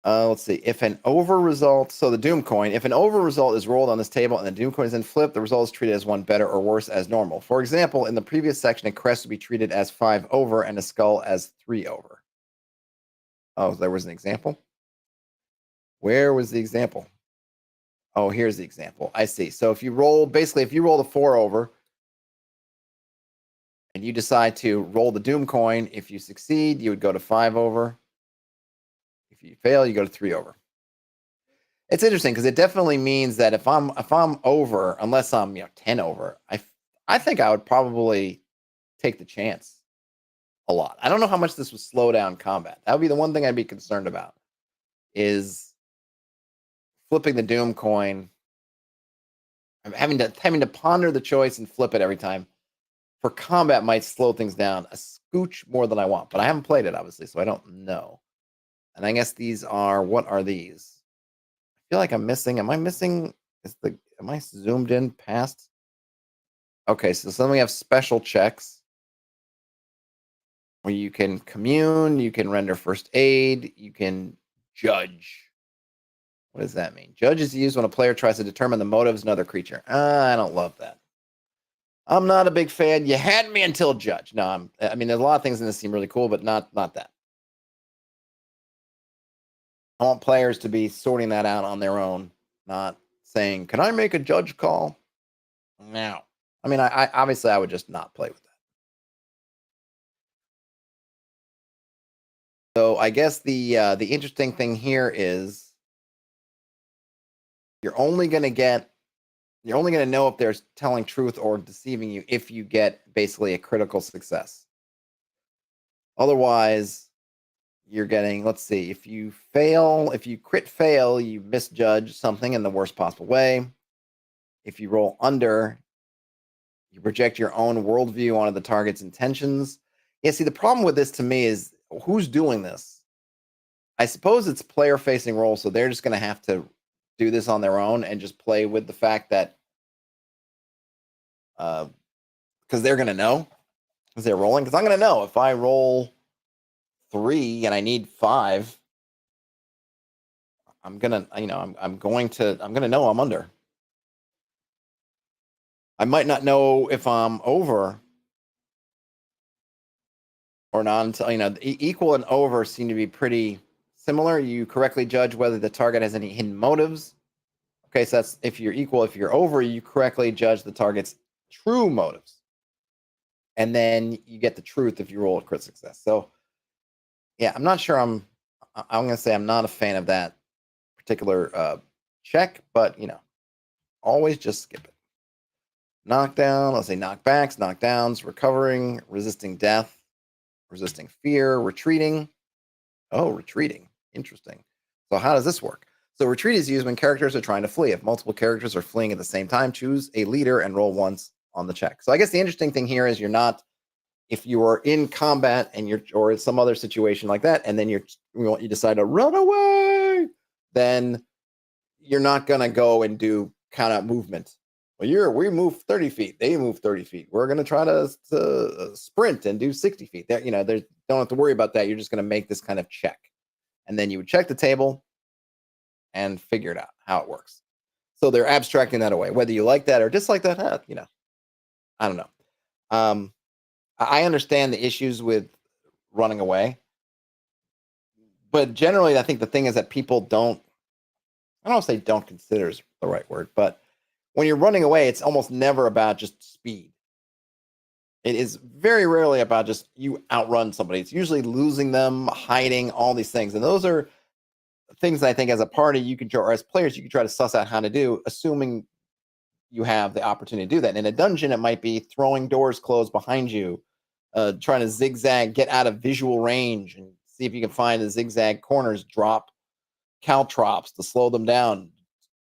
Let's see. If an over result, so the Doom coin, if an over result is rolled on this table and the Doom coin is then flipped, the result is treated as 1 better or worse as normal. For example, in the previous section, a crest would be treated as 5 over and a skull as 3 over. Oh, there was an example? Where was the example? Oh, here's the example. I see. So if you roll the 4 over and you decide to roll the Doom coin, if you succeed, you would go to 5 over. If you fail, you go to 3 over. It's interesting because it definitely means that if I'm over, unless I'm 10 over, I think I would probably take the chance a lot. I don't know how much this would slow down combat. That would be the one thing I'd be concerned about, is flipping the Doom coin. I'm having to ponder the choice and flip it every time. For combat might slow things down a scooch more than I want, but I haven't played it, obviously, so I don't know. And I guess what are these? I feel like I'm missing. Am I missing? Am I zoomed in past? Okay, so then we have special checks where you can commune, you can render first aid, you can judge. What does that mean? Judge is used when a player tries to determine the motives of another creature. I don't love that. I'm not a big fan. You had me until judge. No, there's a lot of things in this seem really cool, but not that. I want players to be sorting that out on their own, not saying, can I make a judge call? No. I obviously I would just not play with that. So I guess the interesting thing here is you're only going to know if they're telling truth or deceiving you if you get basically a critical success. Otherwise, you're getting, let's see, if you crit fail, you misjudge something in the worst possible way. If you roll under, you project your own worldview onto the target's intentions. Yeah, see, the problem with this to me is who's doing this? I suppose it's player-facing roles, so they're just going to have to do this on their own and just play with the fact that because they're going to know because they're rolling. Because I'm going to know if I roll 3 and I need 5, I'm going to know I'm under. I might not know if I'm over or not. Equal and over seem to be pretty similar. You correctly judge whether the target has any hidden motives. Okay, so that's if you're equal. If you're over, you correctly judge the target's true motives. And then you get the truth if you roll a crit success. So, yeah, I'm not sure. I'm going to say I'm not a fan of that particular check, but always just skip it. Knockdown. Let's say knockbacks, knockdowns, recovering, resisting death, resisting fear, retreating. Oh, retreating. Interesting. So how does this work? So retreat is used when characters are trying to flee. If multiple characters are fleeing at the same time, choose a leader and roll once on the check. So I guess the interesting thing here is you're not, if you are in combat and or in some other situation like that, and then you decide to run away, then you're not going to go and do kind of movement. Well, we move 30 feet. They move 30 feet. We're going to try to sprint and do 60 feet. They don't have to worry about that. You're just going to make this kind of check. And then you would check the table and figure it out how it works. So they're abstracting that away. Whether you like that or dislike that, I don't know. I understand the issues with running away. But generally, I think the thing is that people don't, I don't say don't consider is the right word, but when you're running away, it's almost never about just speed. It is very rarely about just you outrun somebody. It's usually losing them, hiding, all these things. And those are things that I think as a party, you can, or as players, you can try to suss out how to do, assuming you have the opportunity to do that. And in a dungeon, it might be throwing doors closed behind you, trying to zigzag, get out of visual range, and see if you can find the zigzag corners, drop caltrops to slow them down,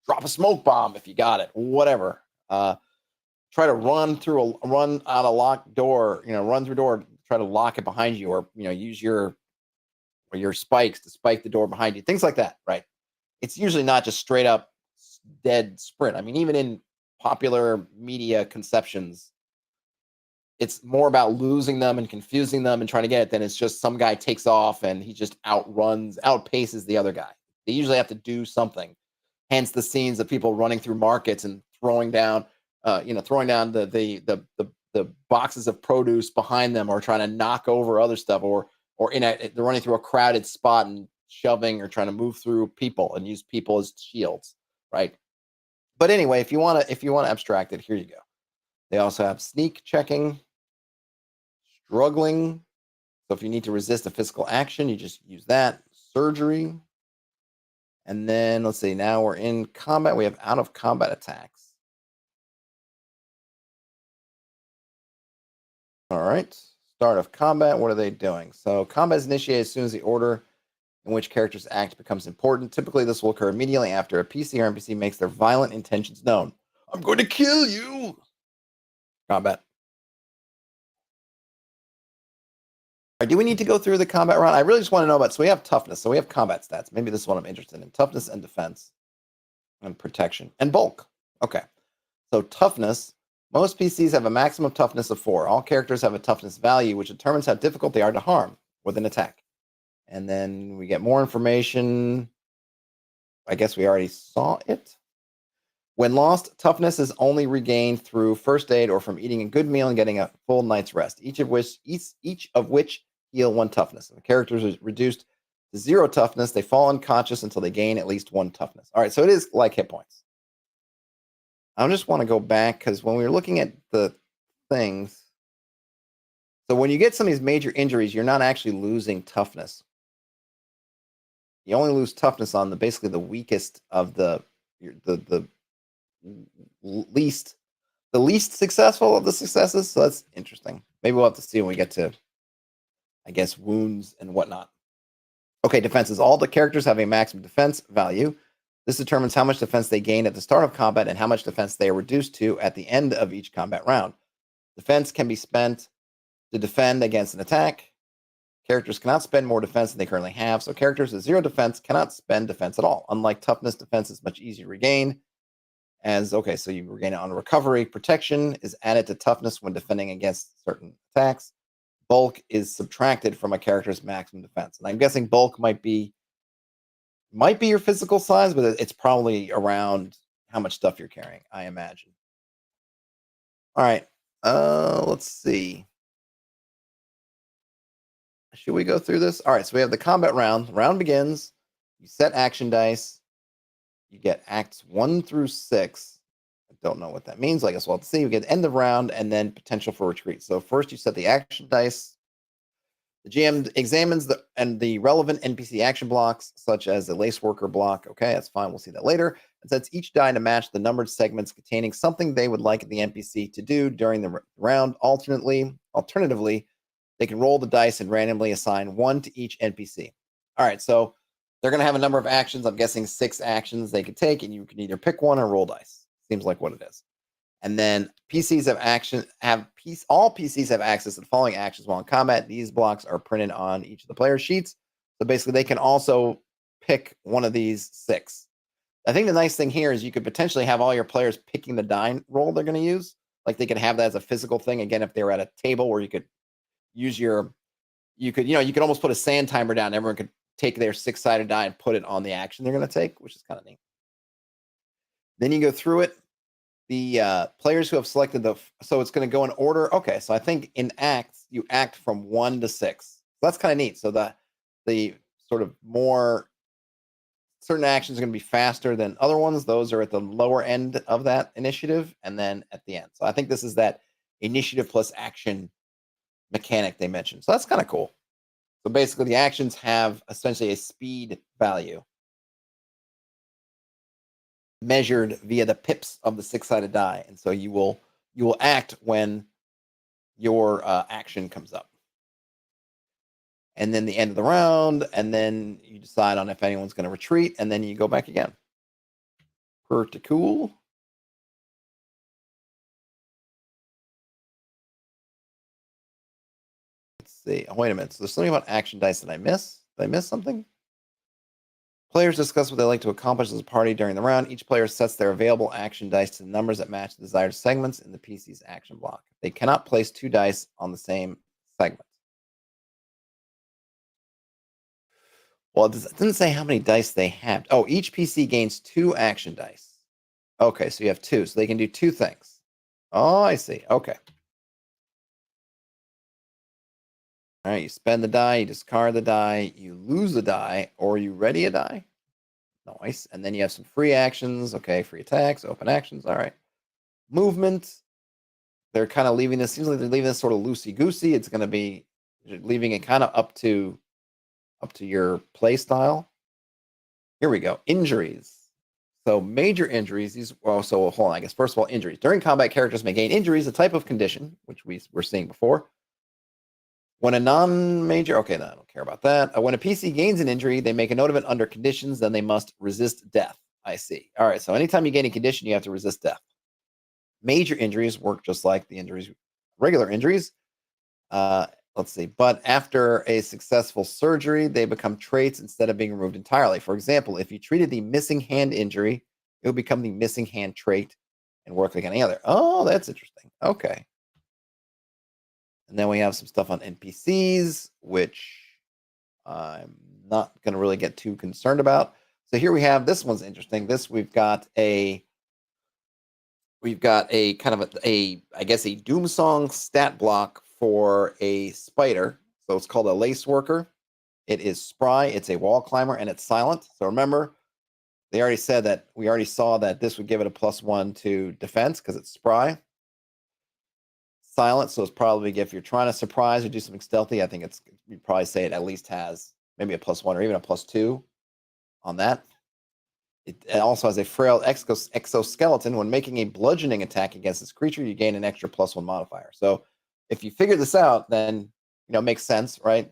drop a smoke bomb if you got it, whatever. Try to run out a locked door, run through a door, try to lock it behind you, or use your spikes to spike the door behind you, things like that, right? It's usually not just straight up dead sprint. I mean, even in popular media conceptions, it's more about losing them and confusing them and trying to get it than it's just some guy takes off and he just outpaces the other guy. They usually have to do something. Hence the scenes of people running through markets and throwing down the boxes of produce behind them, or trying to knock over other stuff, or they're running through a crowded spot and shoving or trying to move through people and use people as shields, right? But anyway, if you want to abstract it, here you go. They also have sneak checking, struggling. So if you need to resist a physical action, you just use that. Surgery. And then let's see, now we're in combat. We have out of combat attacks. All right. Start of combat. What are they doing? So combat is initiated as soon as the order in which characters act becomes important. Typically, this will occur immediately after a PC or NPC makes their violent intentions known. I'm going to kill you. Combat. All right, do we need to go through the combat round? I really just want to know about, so we have toughness. So we have combat stats. Maybe this is what I'm interested in. Toughness and defense and protection and bulk. Okay. So toughness. Most PCs have a maximum toughness of 4. All characters have a toughness value, which determines how difficult they are to harm with an attack. And then we get more information. I guess we already saw it. When lost, toughness is only regained through first aid or from eating a good meal and getting a full night's rest, each of which heal 1 toughness. If a character is reduced to 0 toughness, they fall unconscious until they gain at least 1 toughness. All right, so it is like hit points. I just want to go back because when we were looking at the things, so when you get some of these major injuries, you're not actually losing toughness. You only lose toughness on basically the weakest of the least successful of the successes. So that's interesting. Maybe we'll have to see when we get to, I guess, wounds and whatnot. Okay, defenses. All the characters have a maximum defense value. This determines how much defense they gain at the start of combat and how much defense they are reduced to at the end of each combat round. Defense can be spent to defend against an attack. Characters cannot spend more defense than they currently have, so characters with 0 defense cannot spend defense at all. Unlike toughness, defense is much easier to regain. So you regain it on recovery. Protection is added to toughness when defending against certain attacks. Bulk is subtracted from a character's maximum defense. And I'm guessing bulk might be your physical size, but it's probably around how much stuff you're carrying, I imagine. All right. Let's see. Should we go through this? All right, so we have the combat round. Round begins. You set action dice. You get acts 1 through 6. I don't know what that means. I guess we'll have to see. We get end of round and then potential for retreat. So first you set the action dice. The GM examines the relevant NPC action blocks, such as the lace worker block. Okay, that's fine. We'll see that later. It sets each die to match the numbered segments containing something they would like the NPC to do during the round. Alternatively, they can roll the dice and randomly assign 1 to each NPC. All right, so they're going to have a number of actions. I'm guessing 6 actions they could take, and you can either pick one or roll dice. Seems like what it is. And then PCs all PCs have access to the following actions while in combat. These blocks are printed on each of the player sheets. So basically, they can also pick one of these 6. I think the nice thing here is you could potentially have all your players picking the die roll they're going to use. Like they could have that as a physical thing. Again, if they were at a table where you could use you could almost put a sand timer down. Everyone could take their 6-sided die and put it on the action they're going to take, which is kind of neat. Then you go through it. The players who have selected so it's going to go in order. Okay, so I think in acts, you act from 1 to 6. So that's kind of neat. So the sort of more certain actions are going to be faster than other ones. Those are at the lower end of that initiative, and then at the end. So I think this is that initiative plus action mechanic they mentioned. So that's kind of cool. So basically, the actions have essentially a speed value measured via the pips of the 6-sided die, and so you will act when your action comes up, and then the end of the round, and then you decide on if anyone's going to retreat, and then you go back again. Pretty cool. Let's see. Oh, wait a minute. So there's something about action dice that I miss. Did I miss something? Players discuss what they like to accomplish as a party during the round. Each player sets their available action dice to the numbers that match the desired segments in the PC's action block. They cannot place 2 dice on the same segment. Well, it doesn't say how many dice they have. Oh, each PC gains 2 action dice. Okay, so you have 2. So they can do 2 things. Oh, I see. Okay. All right, you spend the die, you discard the die, you lose the die, or you ready a die. Nice. And then you have some free actions. Okay, free attacks, open actions. All right. Movement. They're kind of leaving this, seems like they're leaving this sort of loosey-goosey. It's going to be leaving it kind of up to your play style. Here we go. Injuries. So major injuries. So hold on. I guess first of all, injuries. During combat, characters may gain injuries, a type of condition, which we were seeing before. When a non-major, okay, no, I don't care about that. When a PC gains an injury, they make a note of it under conditions, then they must resist death. I see. All right, so anytime you gain a condition, you have to resist death. Major injuries work just like the injuries, regular injuries. Let's see. But after a successful surgery, they become traits instead of being removed entirely. For example, if you treated the missing hand injury, it would become the missing hand trait and work like any other. Oh, that's interesting. Okay. And then we have some stuff on NPCs, which I'm not going to really get too concerned about. So here we have, this one's interesting. We've got a kind of I guess a Doomsong stat block for a spider. So it's called a lace worker. It is spry, it's a wall climber, and it's silent. So remember, we already saw that this would give it a +1 to defense because it's spry. Silent, so it's probably, if you're trying to surprise or do something stealthy, I think you'd probably say it at least has maybe a +1 or even a +2 on that. It also has a frail exoskeleton. When making a bludgeoning attack against this creature, you gain an extra +1 modifier. So if you figure this out, then it makes sense, right?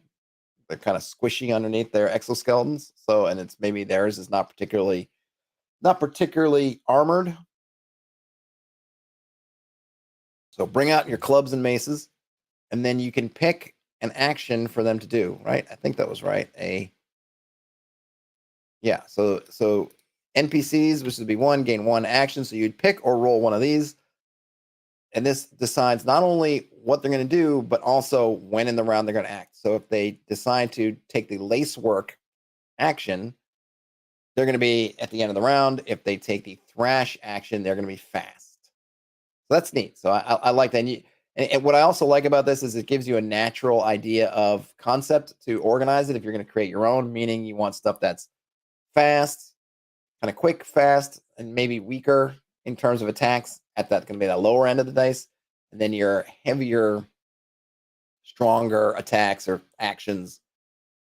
They're kind of squishy underneath their exoskeletons. So, and it's maybe theirs is not particularly armored. So bring out your clubs and maces, and then you can pick an action for them to do, right? I think that was right. So NPCs, which would be 1, gain 1 action. So you'd pick or roll one of these. And this decides not only what they're going to do, but also when in the round they're going to act. So if they decide to take the lace work action, they're going to be at the end of the round. If they take the thrash action, they're going to be fast. So that's neat. So I like that. And what I also like about this is it gives you a natural idea of concept to organize it if you're going to create your own, meaning you want stuff that's fast, kind of quick, fast, and maybe weaker in terms of attacks at that going to be that lower end of the dice. And then your heavier, stronger attacks or actions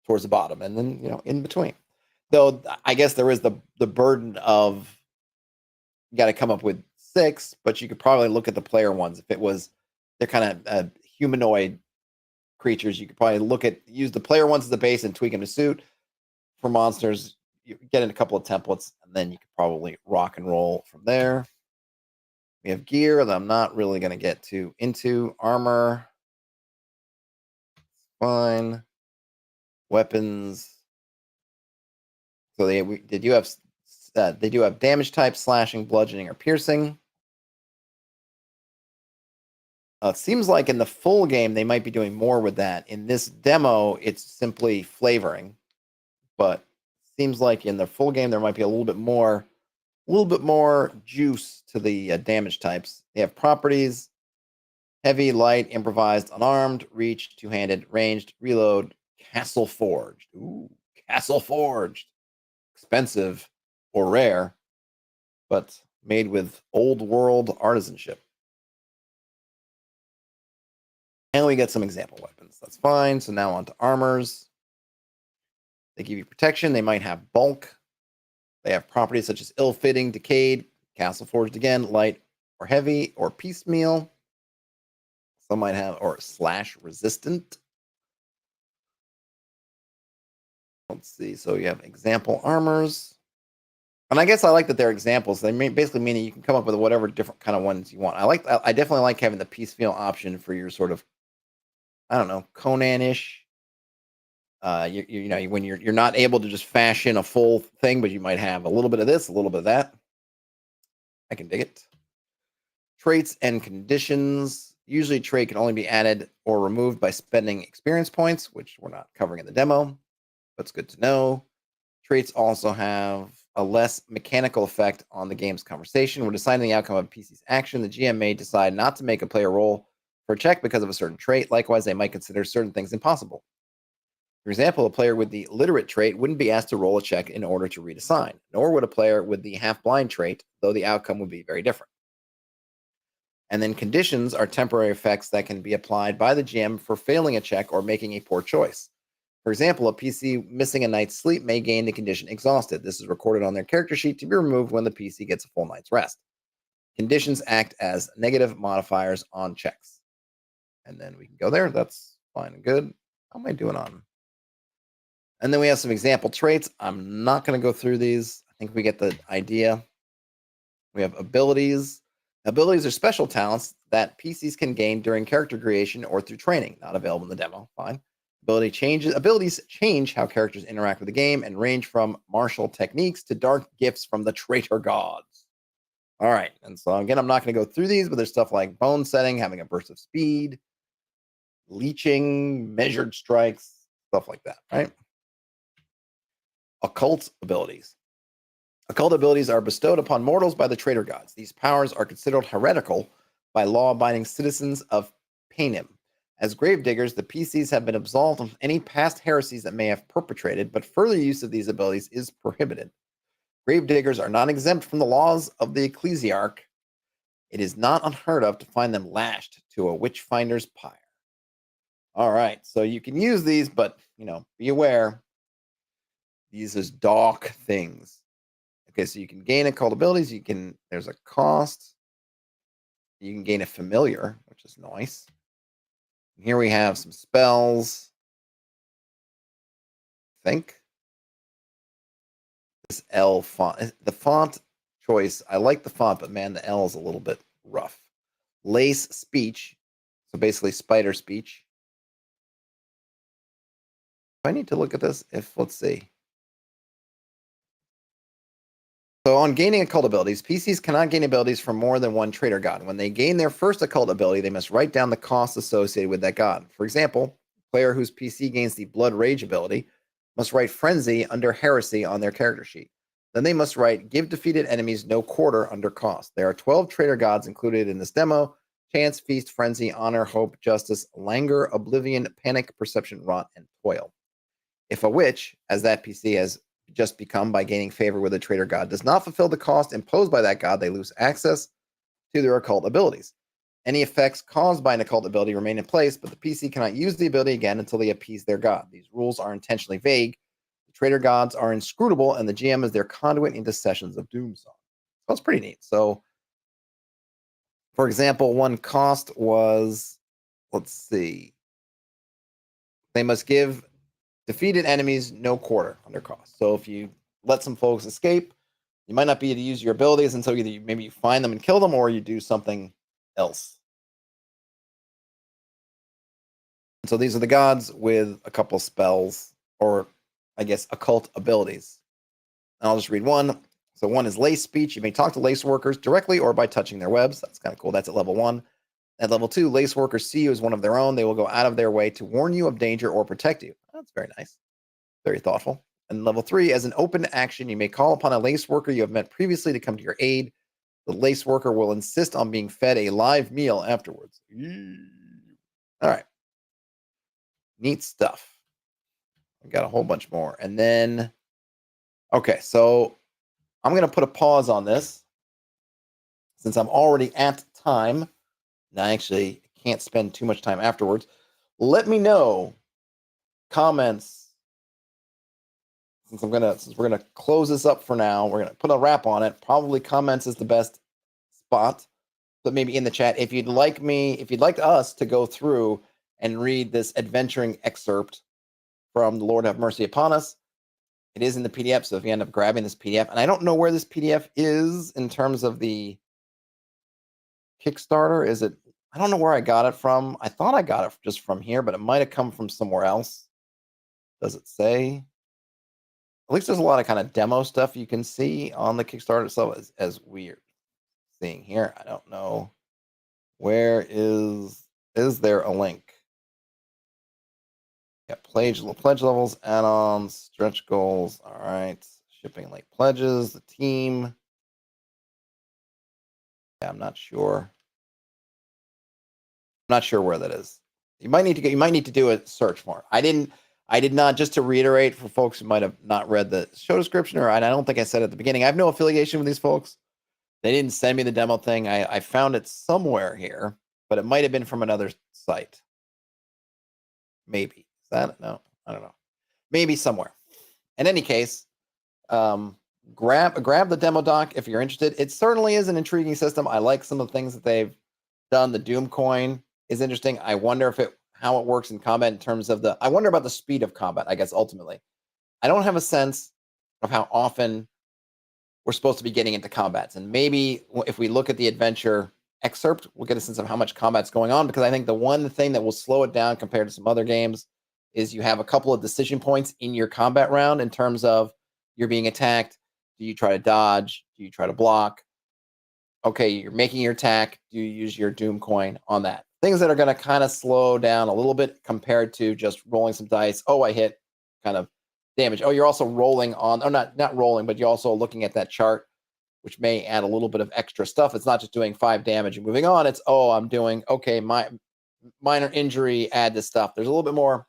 towards the bottom, and then in between. Though I guess there is the burden of you got to come up with 6, but you could probably look at the player ones. If it was they're kind of humanoid creatures, you could probably use the player ones as the base and tweak them to suit. For monsters, you get in a couple of templates, and then you could probably rock and roll from there. We have gear that I'm not really going to get into. Armor, fine. Weapons. So they do have damage type, slashing, bludgeoning, or piercing. It seems like in the full game they might be doing more with that. In this demo, it's simply flavoring, but seems like in the full game there might be a little bit more juice to the damage types. They have properties: heavy, light, improvised, unarmed, reach, two-handed, ranged, reload, castle forged. Ooh, castle forged. Expensive or rare, but made with old world artisanship. And we get some example weapons. That's fine. So now on to armors. They give you protection. They might have bulk. They have properties such as ill-fitting, decayed, castle forged again, light or heavy, or piecemeal. Some might have, or slash resistant. Let's see. So you have example armors. And I guess I like that they're examples. They basically mean that you can come up with whatever different kind of ones you want. I definitely like having the piecemeal option for your sort of, I don't know, Conan-ish. When you're not able to just fashion a full thing, but you might have a little bit of this, a little bit of that. I can dig it. Traits and conditions. Usually, trait can only be added or removed by spending experience points, which we're not covering in the demo. That's good to know. Traits also have a less mechanical effect on the game's conversation. When deciding the outcome of a PC's action, the GM may decide not to make a player roll for a check because of a certain trait. Likewise, they might consider certain things impossible. For example, a player with the literate trait wouldn't be asked to roll a check in order to read a sign, nor would a player with the half-blind trait, though the outcome would be very different. And then conditions are temporary effects that can be applied by the GM for failing a check or making a poor choice. For example, a PC missing a night's sleep may gain the condition exhausted. This is recorded on their character sheet to be removed when the PC gets a full night's rest. Conditions act as negative modifiers on checks. And then we can go there. That's fine and good. How am I doing on? And then we have some example traits. I'm not going to go through these. I think we get the idea. We have abilities. Abilities are special talents that PCs can gain during character creation or through training. Not available in the demo. Fine. Abilities change how characters interact with the game and range from martial techniques to dark gifts from the traitor gods. All right. And so again, I'm not going to go through these, but there's stuff like bone setting, having a burst of speed, leeching, measured strikes, stuff like that, right? Occult abilities. Occult abilities are bestowed upon mortals by the traitor gods. These powers are considered heretical by law-abiding citizens of Panem. As gravediggers, the PCs have been absolved of any past heresies that may have perpetrated, but further use of these abilities is prohibited. Gravediggers are not exempt from the laws of the ecclesiarch. It is not unheard of to find them lashed to a witchfinder's pyre. All right, so you can use these, but be aware. These is dark things. Okay, so you can gain occult abilities. There's a cost. You can gain a familiar, which is nice. Here we have some spells. I think this L font, the font choice, I like the font, but man, the L is a little bit rough. Lace speech, so basically spider speech. Do I need to look at this? Let's see. So on gaining occult abilities, PCs cannot gain abilities from more than one traitor god. When they gain their first occult ability, they must write down the costs associated with that god. For example, a player whose PC gains the Blood Rage ability must write Frenzy under Heresy on their character sheet. Then they must write Give defeated enemies no quarter under cost. There are 12 traitor gods included in this demo. chance, feast, frenzy, honor, hope, justice, languor, oblivion, panic, perception, rot, and toil. If a witch, as that PC has just become by gaining favor with a traitor god, does not fulfill the cost imposed by that god, they lose access to their occult abilities. Any effects caused by an occult ability remain in place, but the PC cannot use the ability again until they appease their god. These rules are intentionally vague. The traitor gods are inscrutable, and the GM is their conduit into sessions of Doomsong. So that's pretty neat. So, for example, one cost was, let's see, they must give defeated enemies no quarter on their cost. So if you let some folks escape, you might not be able to use your abilities until either maybe you find them and kill them, or you do something else. And so these are the gods with a couple spells, or I guess occult abilities. And I'll just read one. So one is lace speech. You may talk to lace workers directly or by touching their webs. That's kind of cool. That's at level 1. At level 2, lace workers see you as one of their own. They will go out of their way to warn you of danger or protect you. That's very nice. Very thoughtful. And level 3, as an open action, you may call upon a lace worker you have met previously to come to your aid. The lace worker will insist on being fed a live meal afterwards. All right. Neat stuff. I got a whole bunch more. And then, okay, so I'm going to put a pause on this since I'm already at time. And I actually can't spend too much time afterwards. Let me know comments. Since we're gonna close this up for now, we're gonna put a wrap on it. Probably comments is the best spot, but maybe in the chat if you'd like us to go through and read this adventuring excerpt from The Lord Have Mercy Upon Us. It is in the PDF, so if you end up grabbing this PDF, and I don't know where this PDF is in terms of the Kickstarter. Is it? I don't know where I got it from. I thought I got it just from here, but it might have come from somewhere else. Does it say? At least there's a lot of kind of demo stuff you can see on the Kickstarter itself as we're seeing here. I don't know. Where is there a link? Yeah, pledge levels, add-ons, stretch goals. All right. Shipping late pledges, the team. Yeah, I'm not sure. I'm not sure where that is. You might need to do a search for it. I did not, just to reiterate for folks who might have not read the show description, and I don't think I said at the beginning, I have no affiliation with these folks. They didn't send me the demo thing. I found it somewhere here, but it might have been from another site. Maybe. Is that? No, I don't know. Maybe somewhere. In any case, grab the demo doc if you're interested. It certainly is an intriguing system. I like some of the things that they've done. The Doom coin is interesting. I wonder how it works in combat in terms of I wonder about the speed of combat, I guess, ultimately. I don't have a sense of how often we're supposed to be getting into combats. And maybe if we look at the adventure excerpt, we'll get a sense of how much combat's going on, because I think the one thing that will slow it down compared to some other games is you have a couple of decision points in your combat round in terms of you're being attacked. Do you try to dodge? Do you try to block? Okay, you're making your attack. Do you use your Doom coin on that? Things that are going to kind of slow down a little bit compared to just rolling some dice. Oh, I hit kind of damage. Oh, you're also rolling on, or not rolling, but you're also looking at that chart, which may add a little bit of extra stuff. It's not just doing 5 damage and moving on. It's, I'm doing, okay, my minor injury, add this stuff. There's a little bit more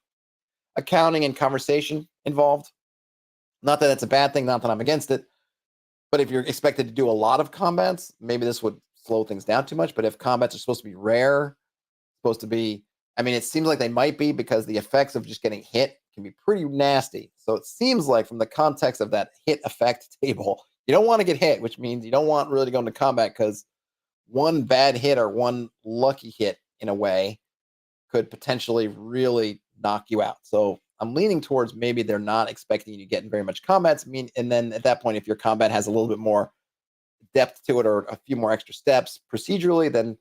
accounting and conversation involved. Not that it's a bad thing, not that I'm against it, but if you're expected to do a lot of combats, maybe this would slow things down too much. But if combats are supposed to be rare, supposed to be, I mean, it seems like they might be, because the effects of just getting hit can be pretty nasty. So it seems like from the context of that hit effect table, you don't want to get hit, which means you don't want really to go into combat, because one bad hit or one lucky hit in a way could potentially really knock you out. So I'm leaning towards maybe they're not expecting you to get in very much combats. And then at that point, if your combat has a little bit more depth to it or a few more extra steps procedurally, then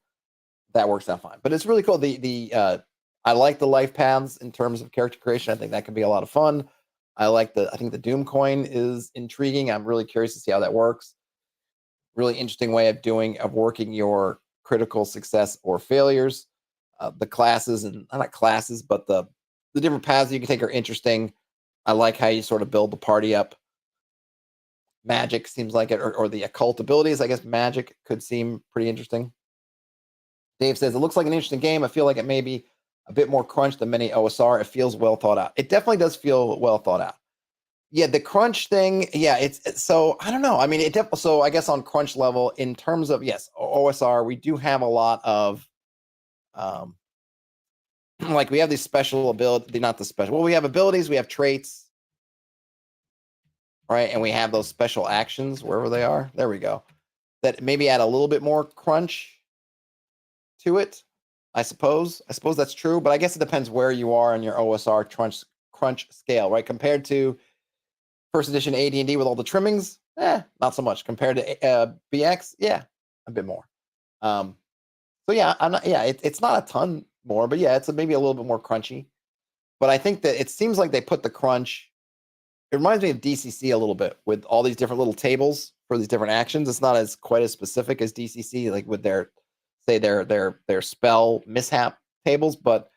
that works out fine. But it's really cool. I like the life paths in terms of character creation. I think that could be a lot of fun. I think the Doom coin is intriguing. I'm really curious to see how that works. Really interesting way of working your critical success or failures. The classes, and not classes, but the different paths you can take are interesting. I like how you sort of build the party up. Magic seems like it, or the occult abilities. I guess magic could seem pretty interesting. Dave says, it looks like an interesting game. I feel like it may be a bit more crunch than many OSR. It feels well thought out. It definitely does feel well thought out. Yeah, the crunch thing. Yeah, it's so I don't know. I mean, so I guess on crunch level, in terms of yes, OSR, we do have a lot of, like we have these special ability, not the special. Well, we have abilities, we have traits, right, and we have those special actions wherever they are. There we go. That maybe add a little bit more crunch to it. I suppose that's true, but I guess it depends where you are in your OSR crunch scale, right? Compared to first edition AD&D with all the trimmings, not so much. Compared to BX, yeah, a bit more. So yeah, it's not a ton more, but yeah, it's maybe a little bit more crunchy. But I think that it seems like they put the crunch. It reminds me of DCC a little bit with all these different little tables for these different actions. It's not as quite as specific as DCC, like with their spell mishap tables, but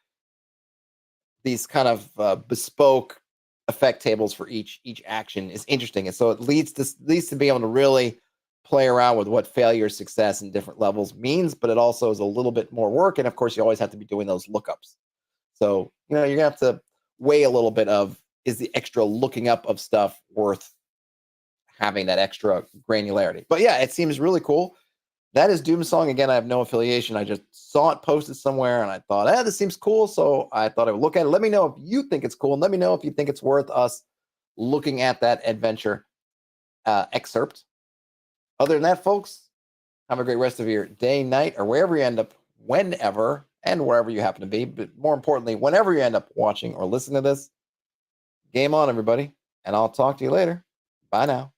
these kind of bespoke effect tables for each action is interesting, and so it leads to be able to really play around with what failure, success, and different levels means. But it also is a little bit more work, and of course, you always have to be doing those lookups. So you're gonna have to weigh a little bit of, is the extra looking up of stuff worth having that extra granularity? But yeah, it seems really cool. That is Doomsong. Again, I have no affiliation. I just saw it posted somewhere and I thought, this seems cool. So I thought I would look at it. Let me know if you think it's cool. And let me know if you think it's worth us looking at that adventure excerpt. Other than that, folks, have a great rest of your day, night, or wherever you end up, whenever and wherever you happen to be. But more importantly, whenever you end up watching or listening to this, game on, everybody. And I'll talk to you later. Bye now.